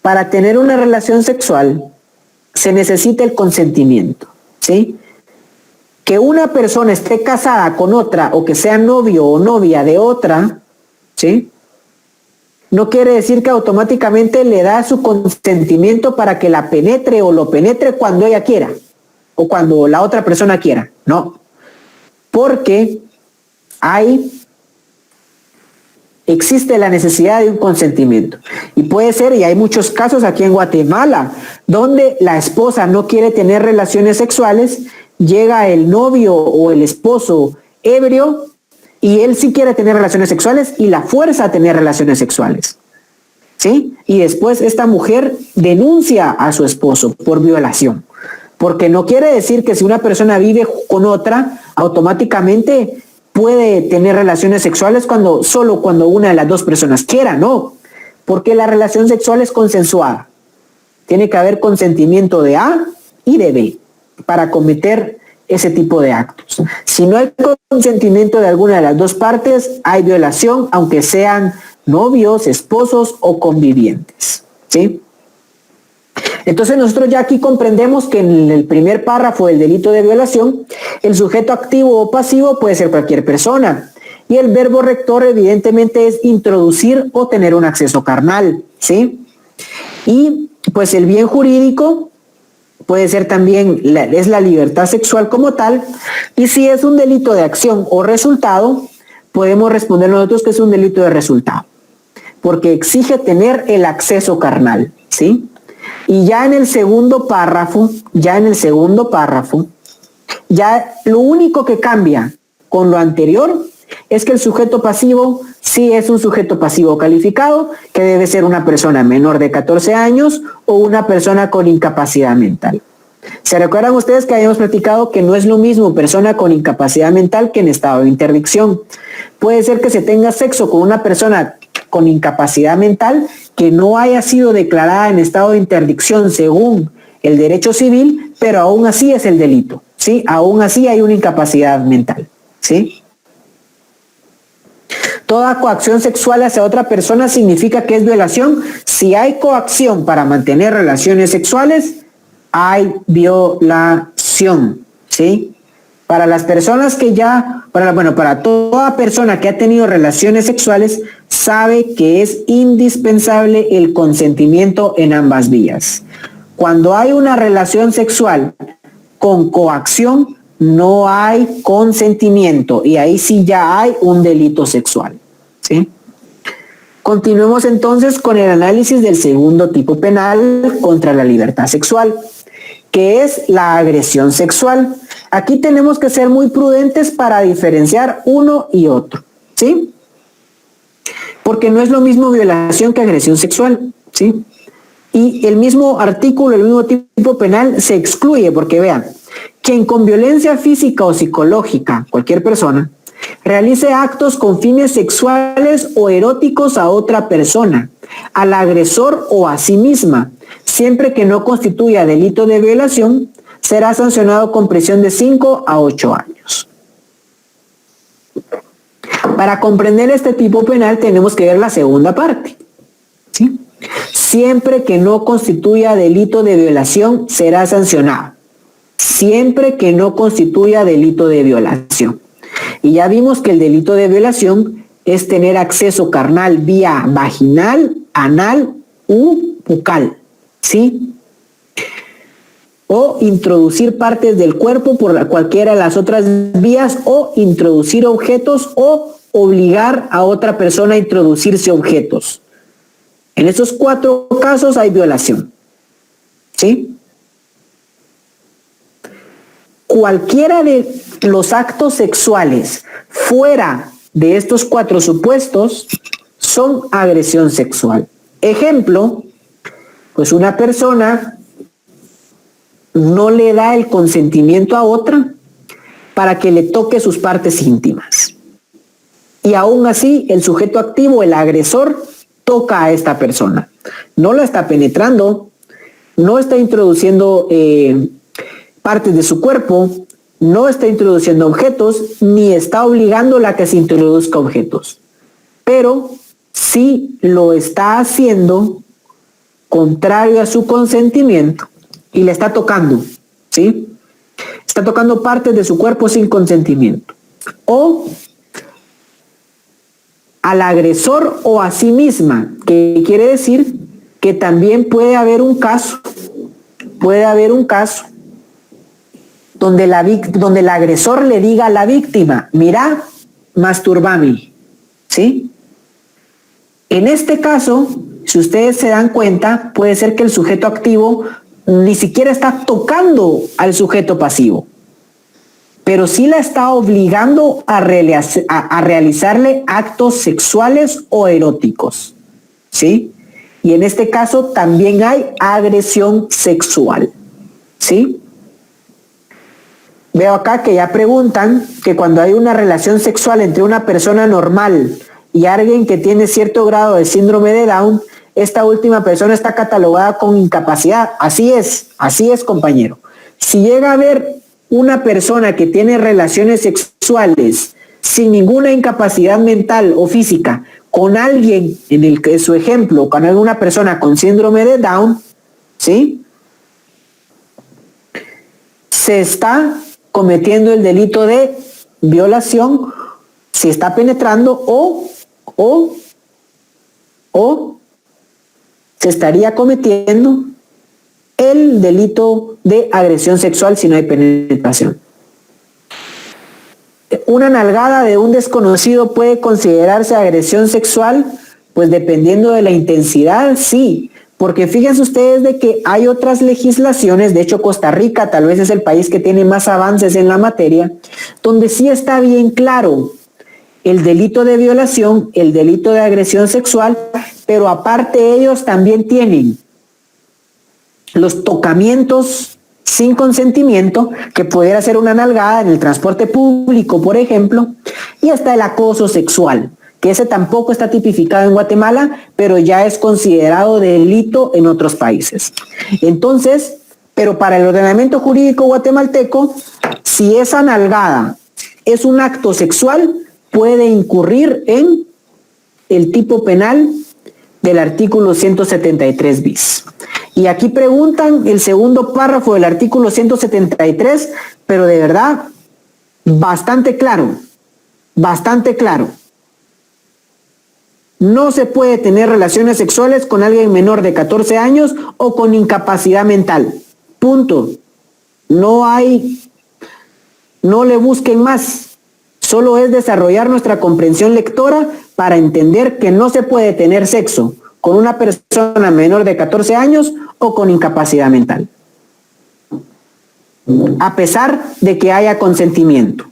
para tener una relación sexual se necesita el consentimiento, ¿sí? Que una persona esté casada con otra o que sea novio o novia de otra, ¿sí? No quiere decir que automáticamente le da su consentimiento para que la penetre o lo penetre cuando ella quiera o cuando la otra persona quiera, no. Porque existe la necesidad de un consentimiento. Y puede ser, y hay muchos casos aquí en Guatemala, donde la esposa no quiere tener relaciones sexuales, llega el novio o el esposo ebrio y él sí quiere tener relaciones sexuales y la fuerza a tener relaciones sexuales, ¿sí? Y después esta mujer denuncia a su esposo por violación, porque no quiere decir que si una persona vive con otra, automáticamente puede tener relaciones sexuales solo cuando una de las dos personas quiera, no, porque la relación sexual es consensuada. Tiene que haber consentimiento de A y de B para cometer ese tipo de actos. Si no hay consentimiento de alguna de las dos partes, hay violación, aunque sean novios, esposos o convivientes, ¿sí? Entonces nosotros ya aquí comprendemos que en el primer párrafo del delito de violación, el sujeto activo o pasivo puede ser cualquier persona y el verbo rector evidentemente es introducir o tener un acceso carnal, ¿sí? Y pues el bien jurídico puede ser también, es la libertad sexual como tal, y si es un delito de acción o resultado, podemos responder nosotros que es un delito de resultado, porque exige tener el acceso carnal, ¿sí? Y ya en el segundo párrafo, ya lo único que cambia con lo anterior es que el sujeto pasivo sí es un sujeto pasivo calificado, que debe ser una persona menor de 14 años o una persona con incapacidad mental. ¿Se recuerdan ustedes que habíamos platicado que no es lo mismo persona con incapacidad mental que en estado de interdicción? Puede ser que se tenga sexo con una persona con incapacidad mental que no haya sido declarada en estado de interdicción según el derecho civil, pero aún así es el delito, ¿sí? Aún así hay una incapacidad mental, ¿sí? Toda coacción sexual hacia otra persona significa que es violación. Si hay coacción para mantener relaciones sexuales, hay violación, ¿sí? Para las personas que para toda persona que ha tenido relaciones sexuales, sabe que es indispensable el consentimiento en ambas vías. Cuando hay una relación sexual con coacción, no hay consentimiento y ahí sí ya hay un delito sexual, ¿sí? Continuemos entonces con el análisis del segundo tipo penal contra la libertad sexual, que es la agresión sexual. Aquí tenemos que ser muy prudentes para diferenciar uno y otro, ¿sí? Porque no es lo mismo violación que agresión sexual, ¿sí? Y el mismo artículo, el mismo tipo penal se excluye, porque vean, quien con violencia física o psicológica, cualquier persona, realice actos con fines sexuales o eróticos a otra persona, al agresor o a sí misma, siempre que no constituya delito de violación, será sancionado con prisión de 5 a 8 años. Para comprender este tipo penal tenemos que ver la segunda parte, ¿sí? Siempre que no constituya delito de violación, será sancionado. Siempre que no constituya delito de violación. Y ya vimos que el delito de violación es tener acceso carnal vía vaginal, anal u bucal, ¿sí? O introducir partes del cuerpo por cualquiera de las otras vías, o introducir objetos, o obligar a otra persona a introducirse objetos. En estos 4 casos hay violación, ¿sí? Cualquiera de los actos sexuales fuera de estos 4 supuestos son agresión sexual. Ejemplo, pues una persona no le da el consentimiento a otra para que le toque sus partes íntimas. Y aún así, el sujeto activo, el agresor, toca a esta persona. No la está penetrando, no está introduciendo partes de su cuerpo, no está introduciendo objetos, ni está obligándola a que se introduzca objetos. Pero sí lo está haciendo contrario a su consentimiento y le está tocando, ¿sí? Está tocando partes de su cuerpo sin consentimiento. O al agresor o a sí misma, que quiere decir que también puede haber un caso donde el agresor le diga a la víctima, mira, masturbame, ¿sí? En este caso, si ustedes se dan cuenta, puede ser que el sujeto activo ni siquiera está tocando al sujeto pasivo, pero sí la está obligando a realizarle actos sexuales o eróticos, ¿sí? Y en este caso también hay agresión sexual, ¿sí? Veo acá que ya preguntan que cuando hay una relación sexual entre una persona normal y alguien que tiene cierto grado de síndrome de Down, esta última persona está catalogada con incapacidad. Así es, compañero. Si llega a haber una persona que tiene relaciones sexuales sin ninguna incapacidad mental o física con alguien, en su ejemplo, con alguna persona con síndrome de Down, ¿sí? Se está cometiendo el delito de violación, si está penetrando o se estaría cometiendo el delito de agresión sexual si no hay penetración. ¿Una nalgada de un desconocido puede considerarse agresión sexual? Pues dependiendo de la intensidad, sí. Porque fíjense ustedes de que hay otras legislaciones, de hecho Costa Rica tal vez es el país que tiene más avances en la materia, donde sí está bien claro el delito de violación, el delito de agresión sexual, pero aparte ellos también tienen los tocamientos sin consentimiento, que pudiera ser una nalgada en el transporte público, por ejemplo, y hasta el acoso sexual, que ese tampoco está tipificado en Guatemala, pero ya es considerado delito en otros países. Entonces, pero para el ordenamiento jurídico guatemalteco, si esa nalgada es un acto sexual, puede incurrir en el tipo penal del artículo 173 bis. Y aquí preguntan el segundo párrafo del artículo 173, pero de verdad, bastante claro. No se puede tener relaciones sexuales con alguien menor de 14 años o con incapacidad mental. Punto. No le busquen más. Solo es desarrollar nuestra comprensión lectora para entender que no se puede tener sexo con una persona menor de 14 años o con incapacidad mental, a pesar de que haya consentimiento.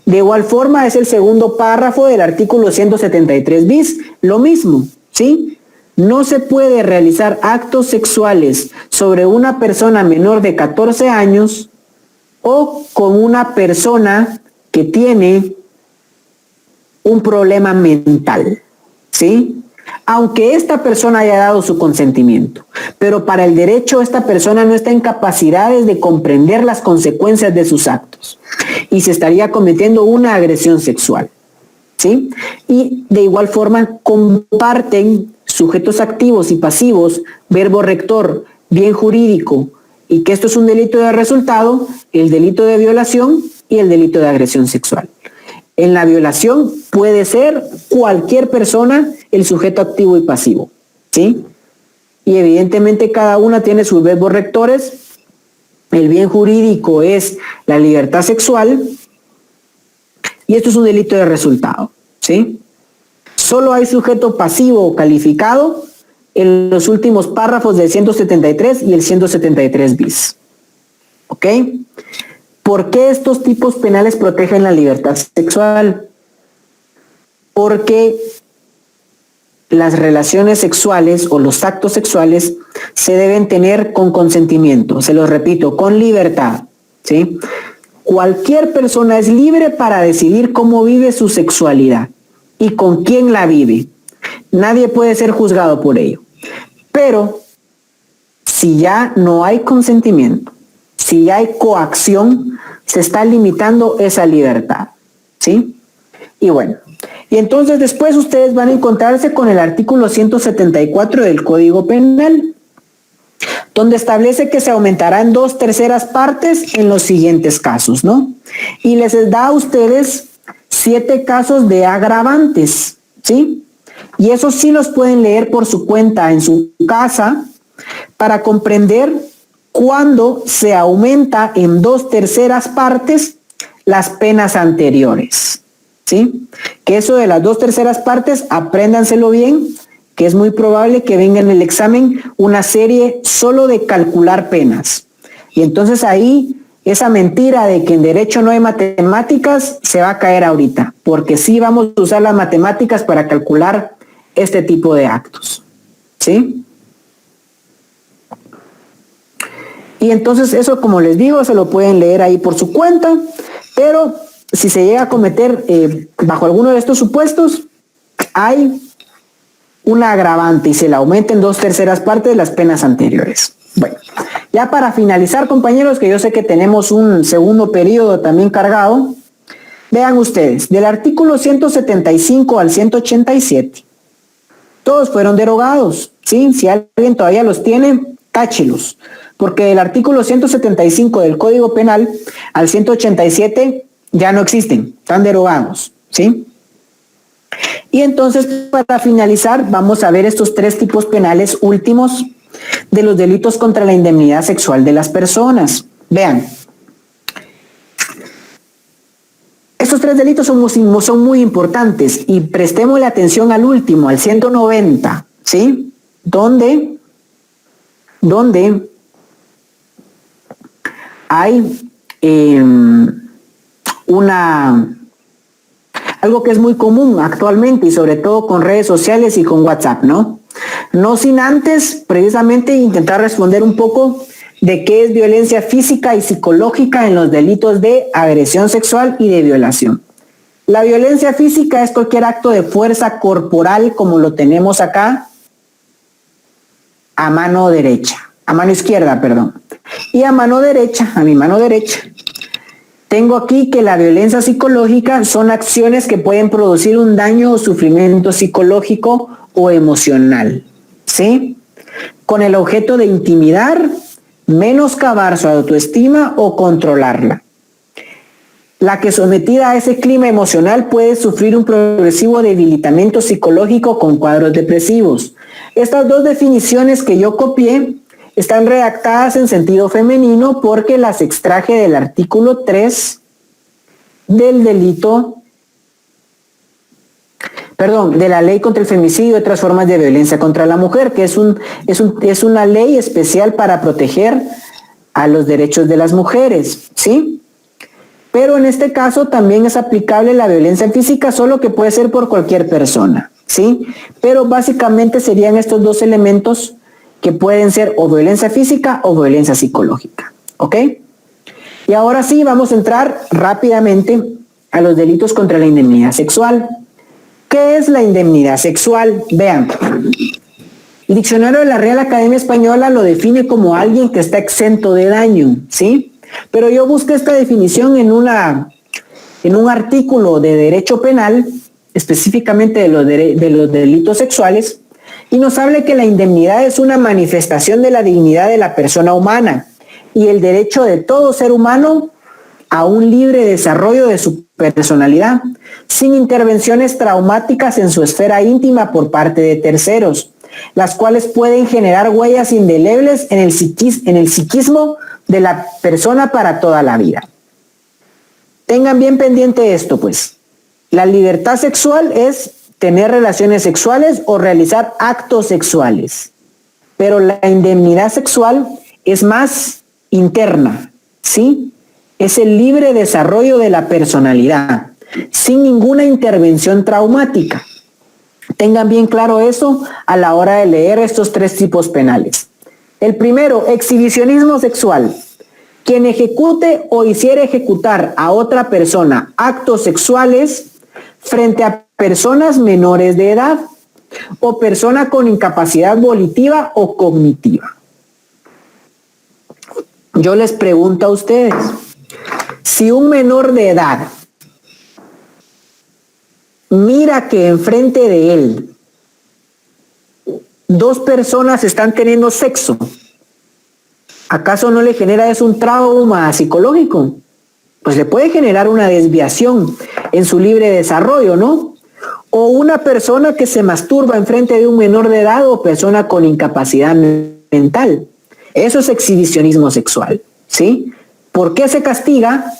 De igual forma es el segundo párrafo del artículo 173 bis, lo mismo, ¿sí? No se puede realizar actos sexuales sobre una persona menor de 14 años o con una persona que tiene un problema mental, ¿sí? Aunque esta persona haya dado su consentimiento, pero para el derecho esta persona no está en capacidades de comprender las consecuencias de sus actos y se estaría cometiendo una agresión sexual, ¿sí? Y de igual forma comparten sujetos activos y pasivos, verbo rector, bien jurídico, y que esto es un delito de resultado, el delito de violación y el delito de agresión sexual. En la violación puede ser cualquier persona el sujeto activo y pasivo, ¿sí? Y evidentemente cada una tiene sus verbos rectores. El bien jurídico es la libertad sexual y esto es un delito de resultado, ¿sí? Solo hay sujeto pasivo o calificado en los últimos párrafos del 173 y el 173 bis, ¿ok? ¿Por qué estos tipos penales protegen la libertad sexual? Porque las relaciones sexuales o los actos sexuales se deben tener con consentimiento, se los repito, con libertad, ¿sí? Cualquier persona es libre para decidir cómo vive su sexualidad y con quién la vive. Nadie puede ser juzgado por ello. Pero si ya no hay consentimiento, si ya hay coacción, se está limitando esa libertad, ¿sí? Y bueno, y entonces después ustedes van a encontrarse con el artículo 174 del Código Penal, donde establece que se aumentará en 2/3 partes en los siguientes casos, ¿no? Y les da a ustedes 7 casos de agravantes, ¿sí? Y esos sí los pueden leer por su cuenta en su casa para comprender cuándo se aumenta en 2/3 partes las penas anteriores, ¿sí? Que eso de las 2/3 partes, apréndanselo bien, que es muy probable que venga en el examen una serie solo de calcular penas. Y entonces ahí esa mentira de que en derecho no hay matemáticas se va a caer ahorita, porque sí vamos a usar las matemáticas para calcular este tipo de actos, ¿sí? Y entonces eso, como les digo, se lo pueden leer ahí por su cuenta, pero si se llega a cometer bajo alguno de estos supuestos, hay una agravante y se le aumenta en 2/3 partes de las penas anteriores. Bueno, ya para finalizar, compañeros, que yo sé que tenemos un segundo periodo también cargado, vean ustedes, del artículo 175 al 187, todos fueron derogados, ¿sí? Si alguien todavía los tiene, táchelos, porque del artículo 175 del Código Penal al 187 ya no existen, están derogados, ¿sí? Y entonces, para finalizar, vamos a ver estos 3 tipos penales últimos de los delitos contra la indemnidad sexual de las personas. Vean, estos 3 delitos son muy importantes y prestémosle atención al último, al 190, ¿sí? Donde hay algo que es muy común actualmente y sobre todo con redes sociales y con WhatsApp, ¿no? No sin antes precisamente intentar responder un poco de qué es violencia física y psicológica en los delitos de agresión sexual y de violación. La violencia física es cualquier acto de fuerza corporal, como lo tenemos acá, a mano izquierda, perdón. Y a mi mano derecha, tengo aquí que la violencia psicológica son acciones que pueden producir un daño o sufrimiento psicológico o emocional, ¿sí? Con el objeto de intimidar, menoscabar su autoestima o controlarla. La que sometida a ese clima emocional puede sufrir un progresivo debilitamiento psicológico con cuadros depresivos. Estas 2 definiciones que yo copié están redactadas en sentido femenino porque las extraje del artículo 3 del de la ley contra el femicidio y otras formas de violencia contra la mujer, que es una ley especial para proteger a los derechos de las mujeres, ¿sí? Pero en este caso también es aplicable la violencia física, solo que puede ser por cualquier persona, ¿sí? Pero básicamente serían estos 2 elementos que pueden ser o violencia física o violencia psicológica, ¿ok? Y ahora sí, vamos a entrar rápidamente a los delitos contra la indemnidad sexual. ¿Qué es la indemnidad sexual? Vean, el diccionario de la Real Academia Española lo define como alguien que está exento de daño, ¿sí? Pero yo busqué esta definición en un artículo de derecho penal, específicamente de los delitos sexuales, y nos habla que la indemnidad es una manifestación de la dignidad de la persona humana y el derecho de todo ser humano a un libre desarrollo de su personalidad, sin intervenciones traumáticas en su esfera íntima por parte de terceros, las cuales pueden generar huellas indelebles en el psiquismo de la persona para toda la vida. Tengan bien pendiente esto, pues. La libertad sexual es tener relaciones sexuales o realizar actos sexuales. Pero la indemnidad sexual es más interna, ¿sí? Es el libre desarrollo de la personalidad, sin ninguna intervención traumática. Tengan bien claro eso a la hora de leer estos 3 tipos penales. El primero, exhibicionismo sexual. Quien ejecute o hiciere ejecutar a otra persona actos sexuales frente a personas menores de edad o persona con incapacidad volitiva o cognitiva. Yo les pregunto a ustedes, si un menor de edad mira que enfrente de él 2 personas están teniendo sexo ¿Acaso no le genera eso un trauma psicológico? Pues le puede generar una desviación en su libre desarrollo, ¿no? O una persona que se masturba enfrente de un menor de edad o persona con incapacidad mental. Eso es exhibicionismo sexual, ¿sí? ¿Por qué se castiga?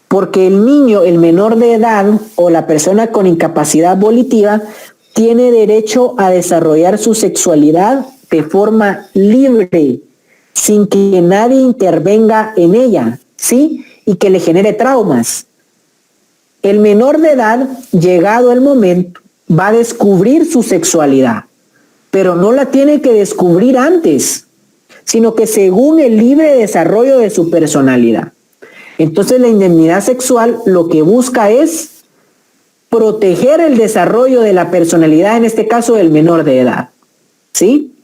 Porque el niño, el menor de edad o la persona con incapacidad volitiva tiene derecho a desarrollar su sexualidad de forma libre, sin que nadie intervenga en ella, ¿sí? Y que le genere traumas. El menor de edad, llegado el momento, va a descubrir su sexualidad, pero no la tiene que descubrir antes, sino que según el libre desarrollo de su personalidad. Entonces la indemnidad sexual lo que busca es proteger el desarrollo de la personalidad, en este caso del menor de edad, ¿sí?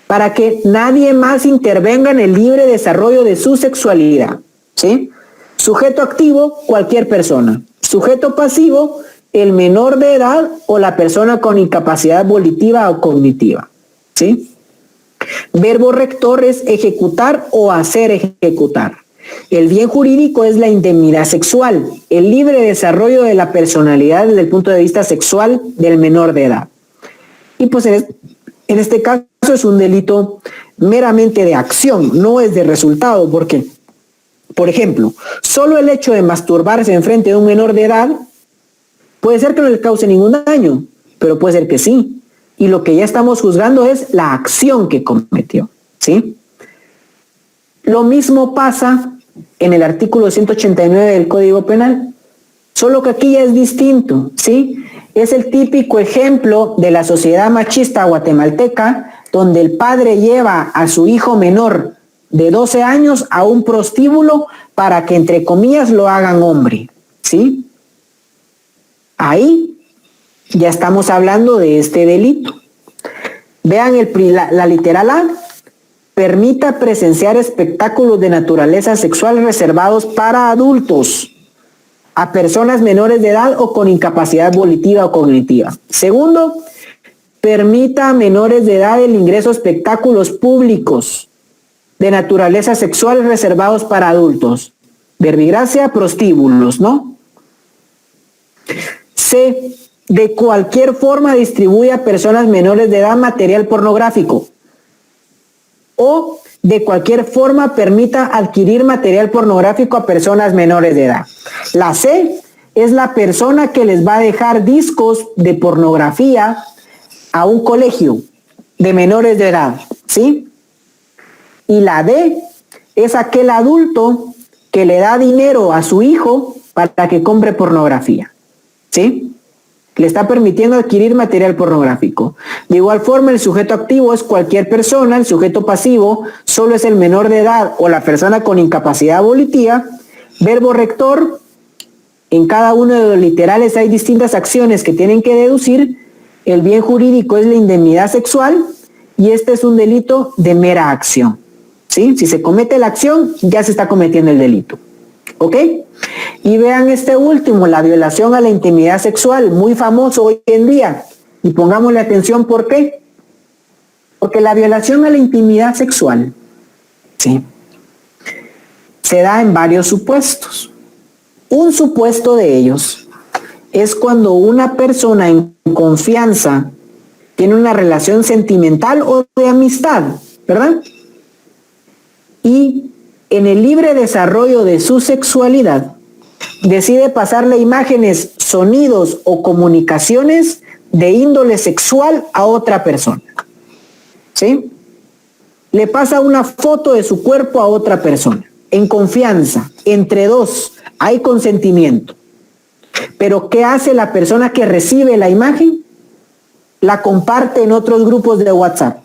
Para que nadie más intervenga en el libre desarrollo de su sexualidad, ¿sí? Sujeto activo, cualquier persona. Sujeto pasivo, el menor de edad o la persona con incapacidad volitiva o cognitiva, ¿sí? Verbo rector es ejecutar o hacer ejecutar. El bien jurídico es la indemnidad sexual, el libre desarrollo de la personalidad desde el punto de vista sexual del menor de edad. Y pues en este caso es un delito meramente de acción, no es de resultado, porque, por ejemplo, solo el hecho de masturbarse enfrente de un menor de edad puede ser que no le cause ningún daño, pero puede ser que sí. Y lo que ya estamos juzgando es la acción que cometió, ¿sí? Lo mismo pasa en el artículo 189 del Código Penal, solo que aquí ya es distinto, ¿sí? Es el típico ejemplo de la sociedad machista guatemalteca, donde el padre lleva a su hijo menor de 12 años a un prostíbulo para que, entre comillas, lo hagan hombre, ¿sí? Ahí ya estamos hablando de este delito. Vean la literal A. Permita presenciar espectáculos de naturaleza sexual reservados para adultos, a personas menores de edad o con incapacidad volitiva o cognitiva. Segundo, permita a menores de edad el ingreso a espectáculos públicos de naturaleza sexual reservados para adultos. Verbigracia, prostíbulos, ¿no? C. De cualquier forma distribuye a personas menores de edad material pornográfico. O de cualquier forma permita adquirir material pornográfico a personas menores de edad. La C es la persona que les va a dejar discos de pornografía a un colegio de menores de edad, ¿sí? Y la D es aquel adulto que le da dinero a su hijo para que compre pornografía, ¿sí? Le está permitiendo adquirir material pornográfico. De igual forma, el sujeto activo es cualquier persona, el sujeto pasivo solo es el menor de edad o la persona con incapacidad volitiva. Verbo rector, en cada uno de los literales hay distintas acciones que tienen que deducir. El bien jurídico es la indemnidad sexual y este es un delito de mera acción, ¿sí? Si se comete la acción, ya se está cometiendo el delito. ¿Ok? Y vean este último, la violación a la intimidad sexual, muy famoso hoy en día. Y pongámosle atención, ¿por qué? Porque la violación a la intimidad sexual, ¿sí?, se da en varios supuestos. Un supuesto de ellos es cuando una persona en confianza tiene una relación sentimental o de amistad, ¿verdad? Y en el libre desarrollo de su sexualidad, decide pasarle imágenes, sonidos o comunicaciones de índole sexual a otra persona, ¿sí? Le pasa una foto de su cuerpo a otra persona, en confianza, entre dos, hay consentimiento. Pero ¿qué hace la persona que recibe la imagen? La comparte en otros grupos de WhatsApp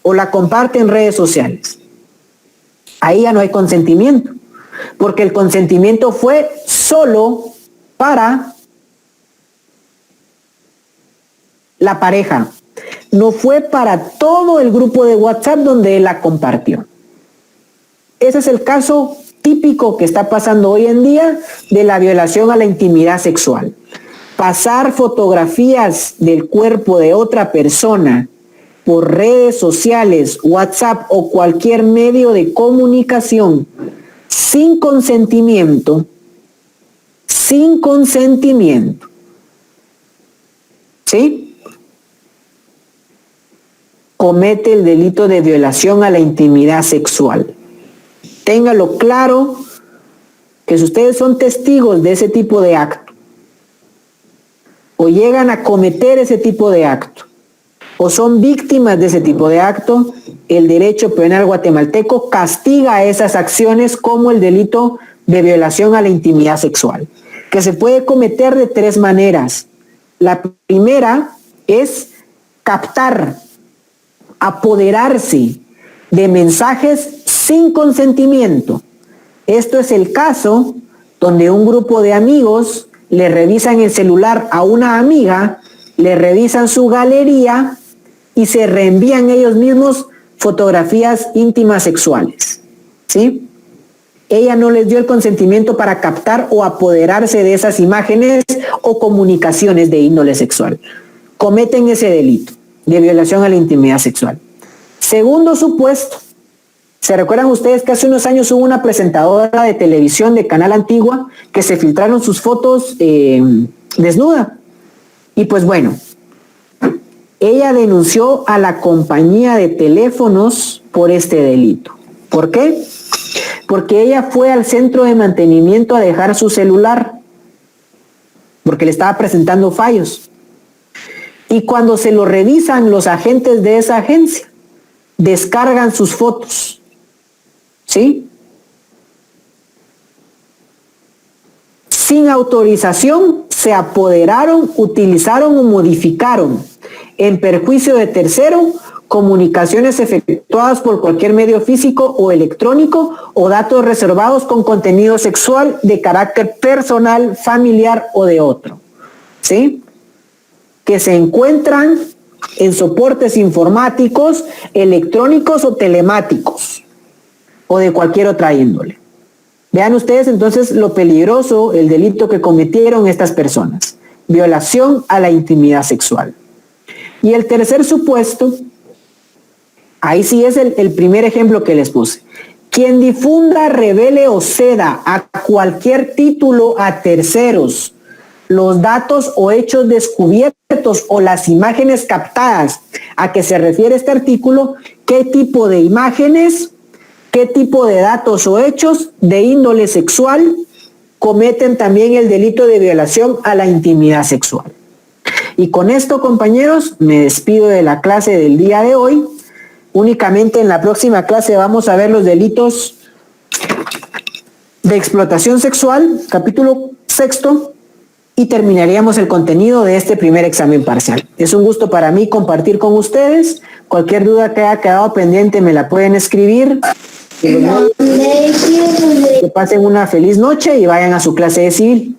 o la comparte en redes sociales. Ahí ya no hay consentimiento, porque el consentimiento fue solo para la pareja, no fue para todo el grupo de WhatsApp donde él la compartió. Ese es el caso típico que está pasando hoy en día de la violación a la intimidad sexual. Pasar fotografías del cuerpo de otra persona por redes sociales, WhatsApp o cualquier medio de comunicación sin consentimiento, ¿sí? Comete el delito de violación a la intimidad sexual. Téngalo claro que si ustedes son testigos de ese tipo de acto, o llegan a cometer ese tipo de acto, o son víctimas de ese tipo de acto, el derecho penal guatemalteco castiga esas acciones como el delito de violación a la intimidad sexual, que se puede cometer de tres maneras. La primera es captar, apoderarse de mensajes sin consentimiento. Esto es el caso donde un grupo de amigos le revisan el celular a una amiga, le revisan su galería y se reenvían ellos mismos fotografías íntimas sexuales, ¿sí? Ella no les dio el consentimiento para captar o apoderarse de esas imágenes o comunicaciones de índole sexual. Cometen ese delito de violación a la intimidad sexual. Segundo supuesto, ¿se recuerdan ustedes que hace unos años hubo una presentadora de televisión de Canal Antigua que se filtraron sus fotos desnuda? Y pues bueno, ella denunció a la compañía de teléfonos por este delito. ¿Por qué? Porque ella fue al centro de mantenimiento a dejar su celular, porque le estaba presentando fallos. Y cuando se lo revisan los agentes de esa agencia, descargan sus fotos, ¿sí? Sin autorización, se apoderaron, utilizaron o modificaron, en perjuicio de tercero, comunicaciones efectuadas por cualquier medio físico o electrónico o datos reservados con contenido sexual de carácter personal, familiar o de otro, ¿sí? Que se encuentran en soportes informáticos, electrónicos o telemáticos o de cualquier otra índole. Vean ustedes entonces lo peligroso, el delito que cometieron estas personas: violación a la intimidad sexual. Y el tercer supuesto, ahí sí es el primer ejemplo que les puse: quien difunda, revele o ceda a cualquier título a terceros los datos o hechos descubiertos o las imágenes captadas a que se refiere este artículo, qué tipo de imágenes, qué tipo de datos o hechos de índole sexual cometen también el delito de violación a la intimidad sexual. Y con esto, compañeros, me despido de la clase del día de hoy. Únicamente en la próxima clase vamos a ver los delitos de explotación sexual, capítulo 6, y terminaríamos el contenido de este primer examen parcial. Es un gusto para mí compartir con ustedes. Cualquier duda que haya quedado pendiente me la pueden escribir. Que pasen una feliz noche y vayan a su clase de civil.